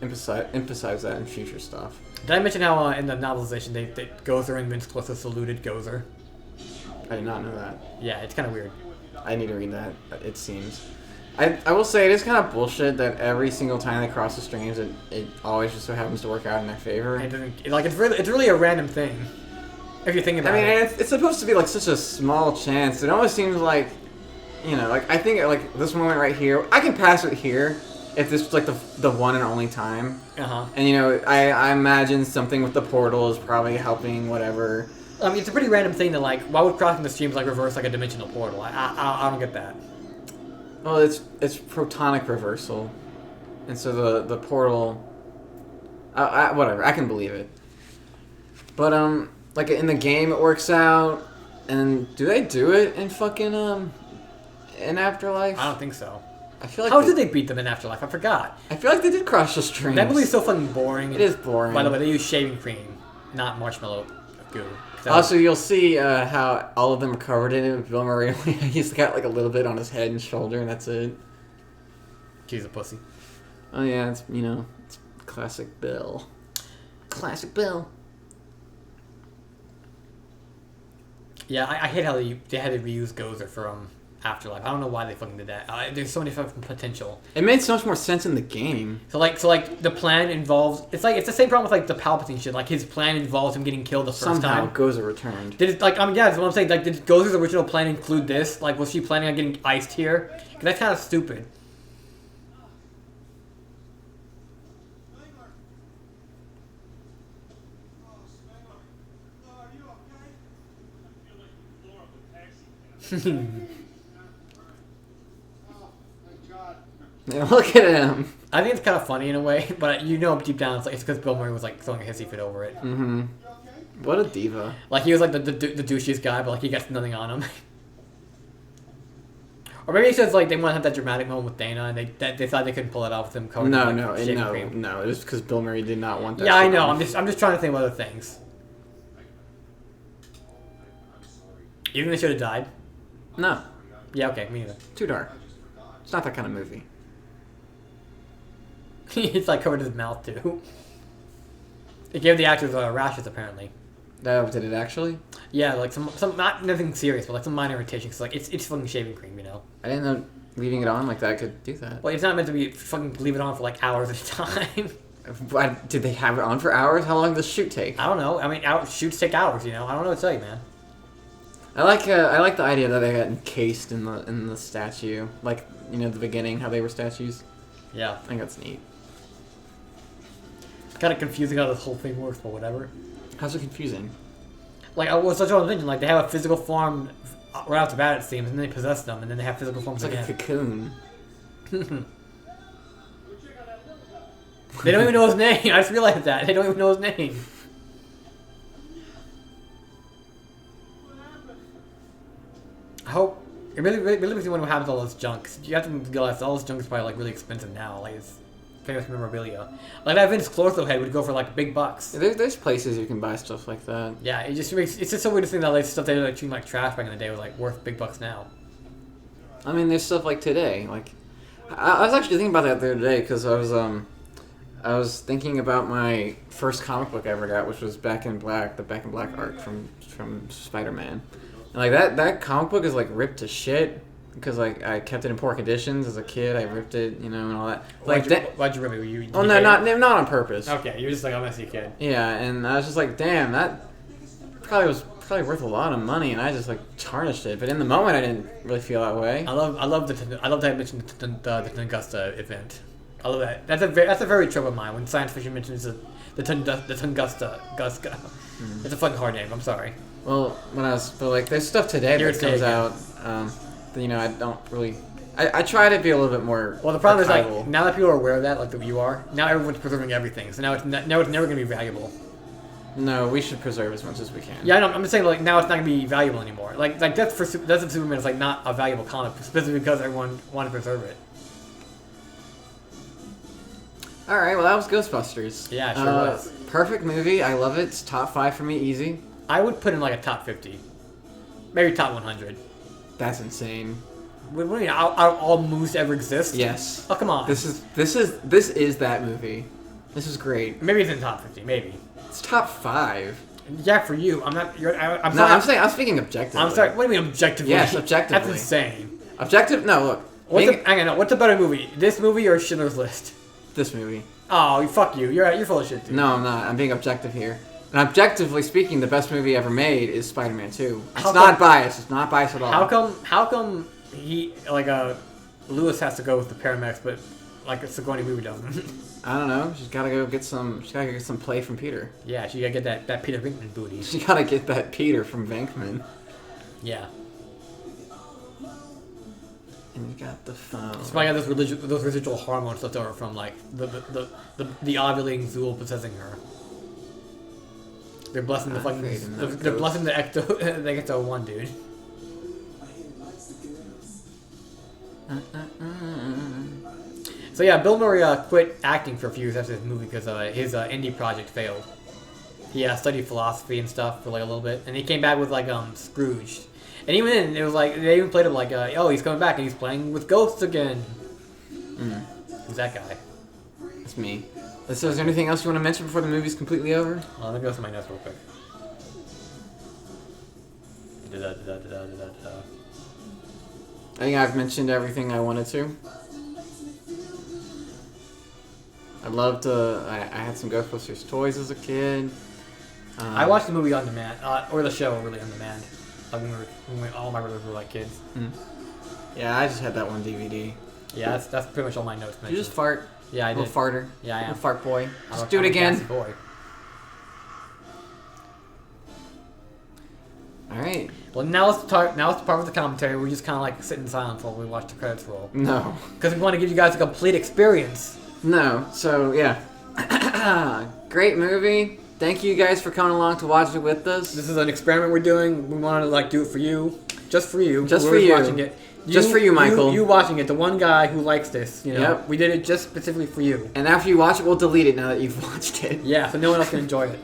emphasize that in future stuff. Did I mention how in the novelization they Gozer and Vince Close saluted Gozer? I did not know that. Yeah, it's kind of weird. I need to read that, it seems. I will say, it is kind of bullshit that every single time they cross the streams, it always just so happens to work out in their favor. It doesn't like it's really a random thing. If you think about it. I mean, it's supposed to be like such a small chance. It almost seems like, you know, like I think like this moment right here, I can pass it here if this was like the one and only time. And you know, I imagine something with the portal is probably helping whatever. I mean, it's a pretty random thing that like, why would crossing the streams like reverse like a dimensional portal? I don't get that. Well, it's protonic reversal, and so the portal. Whatever, I can believe it. But like in the game it works out, and do they do it in fucking in Afterlife? I don't think so. I feel like how did they beat them in Afterlife? I forgot. I feel like they did cross the streams. That movie's so fucking boring. It is boring. By the way, they use shaving cream, not marshmallow goo. Also, you'll see how all of them are covered in it. Bill Murray, he's got like a little bit on his head and shoulder, and that's it. He's a pussy. Oh yeah, it's it's classic Bill. Classic Bill. Yeah, I hate how they had to reuse Gozer from Afterlife. I don't know why they fucking did that. There's so many fucking potential. It made so much more sense in the game. So like the plan involves it's the same problem with like the Palpatine shit. Like his plan involves him getting killed the first Somehow time. Gozer returned. Did it yeah, that's what I'm saying. Like, did Gozer's original plan include this? Like, was she planning on getting iced here? Because that's kind of stupid. Are you okay? I feel like the floor of the taxi cab. Oh, thank God. Yeah, look at him. I think it's kind of funny in a way, but you know deep down it's because Bill Murray was like throwing a hissy fit over it. Mm-hmm. What a diva. Like he was like the douchiest guy, but like he gets nothing on him. Or maybe it's just like they want to have that dramatic moment with Dana, and they thought they couldn't pull it off with him covered. No, in, no, like, shaving cream. no. It was because Bill Murray did not want that. Yeah, I shit know. on. I'm just trying to think of other things. I'm sorry. You think they should have died? No, Yeah, okay, me neither. too dark. It's not that kind of movie. He's like covered his mouth too. It gave the actors rashes apparently. Oh, did it actually? Yeah, like some not nothing serious, but like some minor irritation. Cause like it's fucking shaving cream, you know. I didn't know leaving it on like that could do that. Well, it's not meant to be fucking leave it on for like hours at a time. Did they have it on for hours? How long does the shoot take? I don't know. I mean, shoots take hours, you know. I don't know what to tell you, man. I like the idea that they got encased in the statue, like the beginning, how they were statues. Yeah, I think that's neat. it's kind of confusing how this whole thing works, but whatever. How's it confusing? Like, that's what I was thinking. Like, they have a physical form right off the bat, it seems, and then they possess them, and then they have physical forms It's like again. a cocoon. They don't even know his name. I just realized that. They don't even know his name. I hope... It really makes me wonder what happens to all this junk. 'Cause you have to realize all this junk is probably, like, really expensive now. Like, it's famous memorabilia. Like, that Vince Clortho head would go for, like, big bucks. There's places you can buy stuff like that. Yeah, it just makes... It's just so weird to think that, like, stuff they were, like, treating like trash back in the day was, like, worth big bucks now. I mean, there's stuff like today. Like, I was actually thinking about that the other day because I was thinking about my first comic book I ever got, which was Back in Black, the Back in Black arc from Spider-Man. And like that comic book is like ripped to shit because like I kept it in poor conditions as a kid. I ripped it, and all that. Like Why'd you rip it? Oh no, not on purpose. Okay, you're just like a messy kid. Yeah, and I was just like, damn, that was probably worth a lot of money, and I just like tarnished it. But in the moment, I didn't really feel that way. I love that I mentioned the Tunguska event. I love that. That's a very trope of mine when science fiction mentions the Tunguska. Mm. It's a fucking hard name. I'm sorry. Well, but there's stuff today that comes out. I don't really. I try to be a little bit more. Well, the problem archival. is like now that people are aware of that, like that you are, now everyone's preserving everything. So now it's never gonna be valuable. No, we should preserve as much as we can. Yeah, I know. I'm just saying like now it's not gonna be valuable anymore. Like Death of Superman is like not a valuable comic specifically because everyone wanted to preserve it. All right, well that was Ghostbusters. Yeah, it sure was. Perfect movie. I love it. It's top 5 for me, easy. I would put in like a top 50, maybe top 100. That's insane. What do you mean? Out of all movies to ever exist? Yes. Oh come on. This is that movie. This is great. Maybe it's in top 50. Maybe. It's top 5. Yeah, for you. I'm not. I'm No, sorry. I'm speaking objectively. I'm sorry. What do you mean objectively? Yes, objectively. That's insane. Objective? No, look. Hang on. What's a better movie? This movie or Schindler's List? This movie. Oh, fuck you. You're full of shit, dude. No, I'm not. I'm being objective here. And objectively speaking, the best movie ever made is Spider-Man 2. It's not biased. It's not biased at all. How come he Lewis has to go with the paramedics, but like a Sigourney Weaver doesn't? I don't know. She's gotta go get some. She's gotta get some play from Peter. Yeah, she gotta get that Peter Venkman booty. She gotta get that Peter from Venkman. Yeah. And you got the phone. She's probably got those residual hormones left over from like the ovulating Zool possessing her. They're blessing the fucking. They're blessing the Ecto 1, dude. So yeah, Bill Murray quit acting for a few years after this movie because his indie project failed. He studied philosophy and stuff for like a little bit, and he came back with like Scrooge. And even then, it was like they even played him like, oh, he's coming back and he's playing with ghosts again. Who's that guy? It's me. So, is there anything else you want to mention before the movie's completely over? Let me go through my notes real quick. I think I've mentioned everything I wanted to. I had some Ghostbusters toys as a kid. I watched the movie on demand, or the show really on demand. Like when all my brothers were like kids. Yeah, I just had that one DVD. Yeah, that's pretty much all my notes. Did you just fart? Yeah, I did. Little farter. Yeah, I am. Little fart boy. Just I'm do it a again. gassy boy. All right. Well, now it's the part of the commentary. We're just kind of like sitting silent while we watch the credits roll. No. Because we want to give you guys a complete experience. No. So yeah. Great movie. thank you guys for coming along to watch it with us. This is an experiment we're doing. We want to like do it for you, just for you. Just for you. Watching it. Just for you, Michael. You watching it, the one guy who likes this. You know, Yep. we did it just specifically for you. And after you watch it, we'll delete it now that you've watched it. Yeah, so no one else can enjoy it.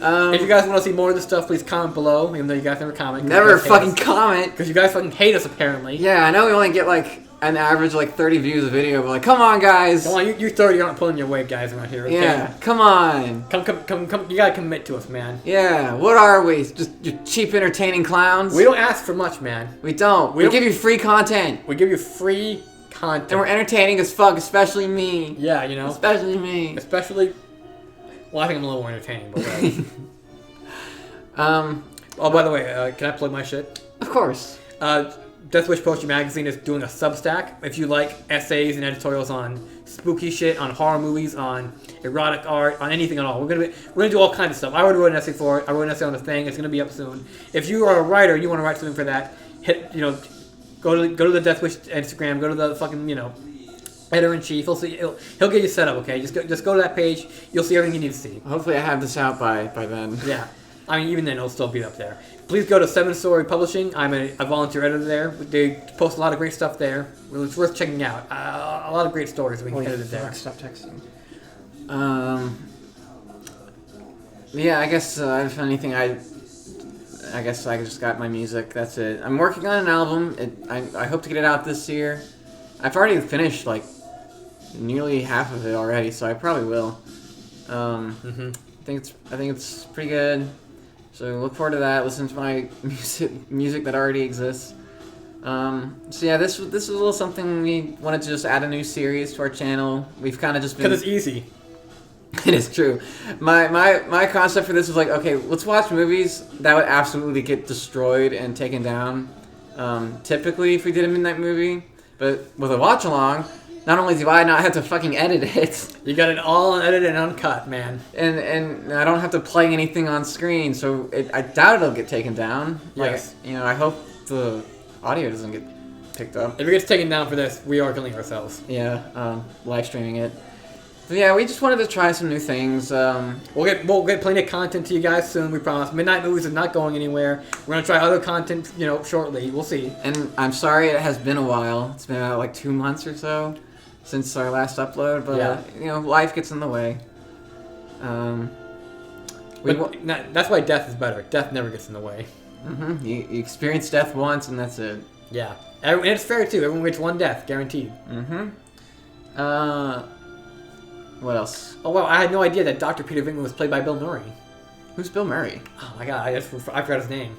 If you guys want to see more of this stuff, please comment below, even though you guys never comment. Never fucking comment. Because you guys fucking hate us, apparently. Yeah, I know we only get like an average like 30 views a video, but like, come on, guys. Come on, you 30 aren't pulling your weight, guys, around here. Okay? Yeah, come on. Come. You gotta commit to us, man. Yeah, what are we? Just cheap, entertaining clowns? We don't ask for much, man. We don't. We give you free content. We give you free content. And we're entertaining as fuck, especially me. Yeah, you know. Especially me. Especially. Well, I think I'm a little more entertaining, but whatever. Oh, by the way, can I plug my shit? Of course. Death Wish Poetry Magazine is doing a Substack. If you like essays and editorials on spooky shit, on horror movies, on erotic art, on anything at all, we're gonna do all kinds of stuff. I already wrote an essay for it. I wrote an essay on the thing. It's gonna be up soon. If you are a writer, you want to write something for that, go to the Death Wish Instagram. Go to the fucking editor-in-chief. He'll get you set up. Okay, just go to that page. You'll see everything you need to see. Hopefully, I have this out by then. Yeah. I mean, even then, it'll still be up there. Please go to 7 Story Publishing. I'm a volunteer editor there. They post a lot of great stuff there. It's worth checking out. A lot of great stories we can edit there. Stop texting. Yeah, I guess if anything, I guess I just got my music. That's it. I'm working on an album. I hope to get it out this year. I've already finished like nearly half of it already, so I probably will. I think it's pretty good. So look forward to that. Listen to my music that already exists. So yeah, this was a little something we wanted to just add a new series to our channel. We've kind of just been... Because it's easy. It is true. My concept for this was like, okay, let's watch movies that would absolutely get destroyed and taken down. Typically, if we did a midnight movie, but with a watch along. Not only do I not have to fucking edit it, you got it all unedited and uncut, man. And I don't have to play anything on screen, so I doubt it'll get taken down. Yes. Like, I hope the audio doesn't get picked up. If it gets taken down for this, we are killing ourselves. Yeah, live streaming it. But yeah, we just wanted to try some new things. We'll get plenty of content to you guys soon, we promise. Midnight Movies is not going anywhere. We're gonna try other content, shortly. We'll see. And I'm sorry it has been a while. It's been about like 2 months or so since our last upload, but life gets in the way. That's why death is better. Death never gets in the way. You experience death once, and that's it. Yeah, and it's fair too. Everyone gets one death, guaranteed. What else? Oh wow, I had no idea that Dr. Peter Venkman was played by Bill Murray. Who's Bill Murray? Oh my god, I forgot his name.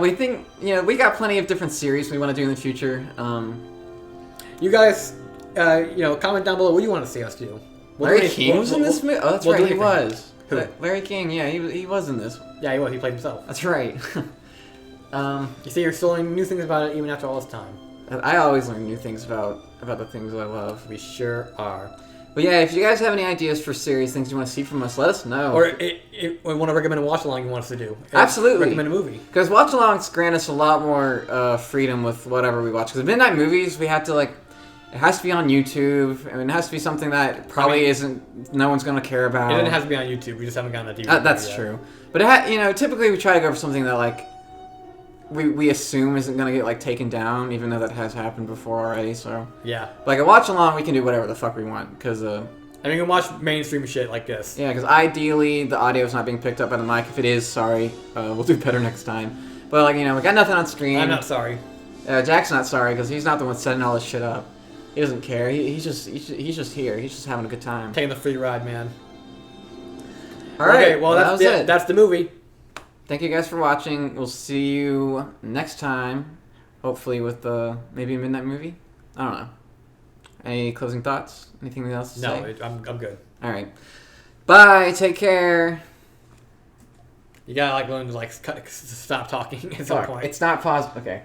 We think we got plenty of different series we want to do in the future. You guys, comment down below what you want to see us do. Larry King was in this movie? Oh, that's right, he was. Who? Larry King, yeah, he was in this. Yeah, he was. He played himself. That's right. You see, you're still learning new things about it even after all this time. I always learn new things about the things I love. We sure are. But yeah, if you guys have any ideas for series, things you want to see from us, let us know. Or we want to recommend a watch-along you want us to do. Absolutely. Recommend a movie. Because watch-alongs grant us a lot more freedom with whatever we watch. Because midnight movies, we have to it has to be on YouTube. I mean, it has to be something that probably no one's going to care about. It doesn't have to be on YouTube. We just haven't gotten that DVD. That's true. But typically we try to go for something that we assume isn't going to get taken down, even though that has happened before already. So yeah, a watch along, we can do whatever the fuck we want because you can watch mainstream shit like this. Yeah, because ideally the audio is not being picked up by the mic. If it is, sorry, we'll do better next time. But we got nothing on screen. I'm not sorry. Jack's not sorry because he's not the one setting all this shit up. He doesn't care. He's just here. He's just having a good time. Taking the free ride, man. All right. Okay, well that's it. That's the movie. Thank you guys for watching. We'll see you next time. Hopefully with maybe a midnight movie. I don't know. Any closing thoughts? Anything else to say? No, I'm good. All right. Bye. Take care. You gotta learn to stop talking at some point. It's not paused. Okay.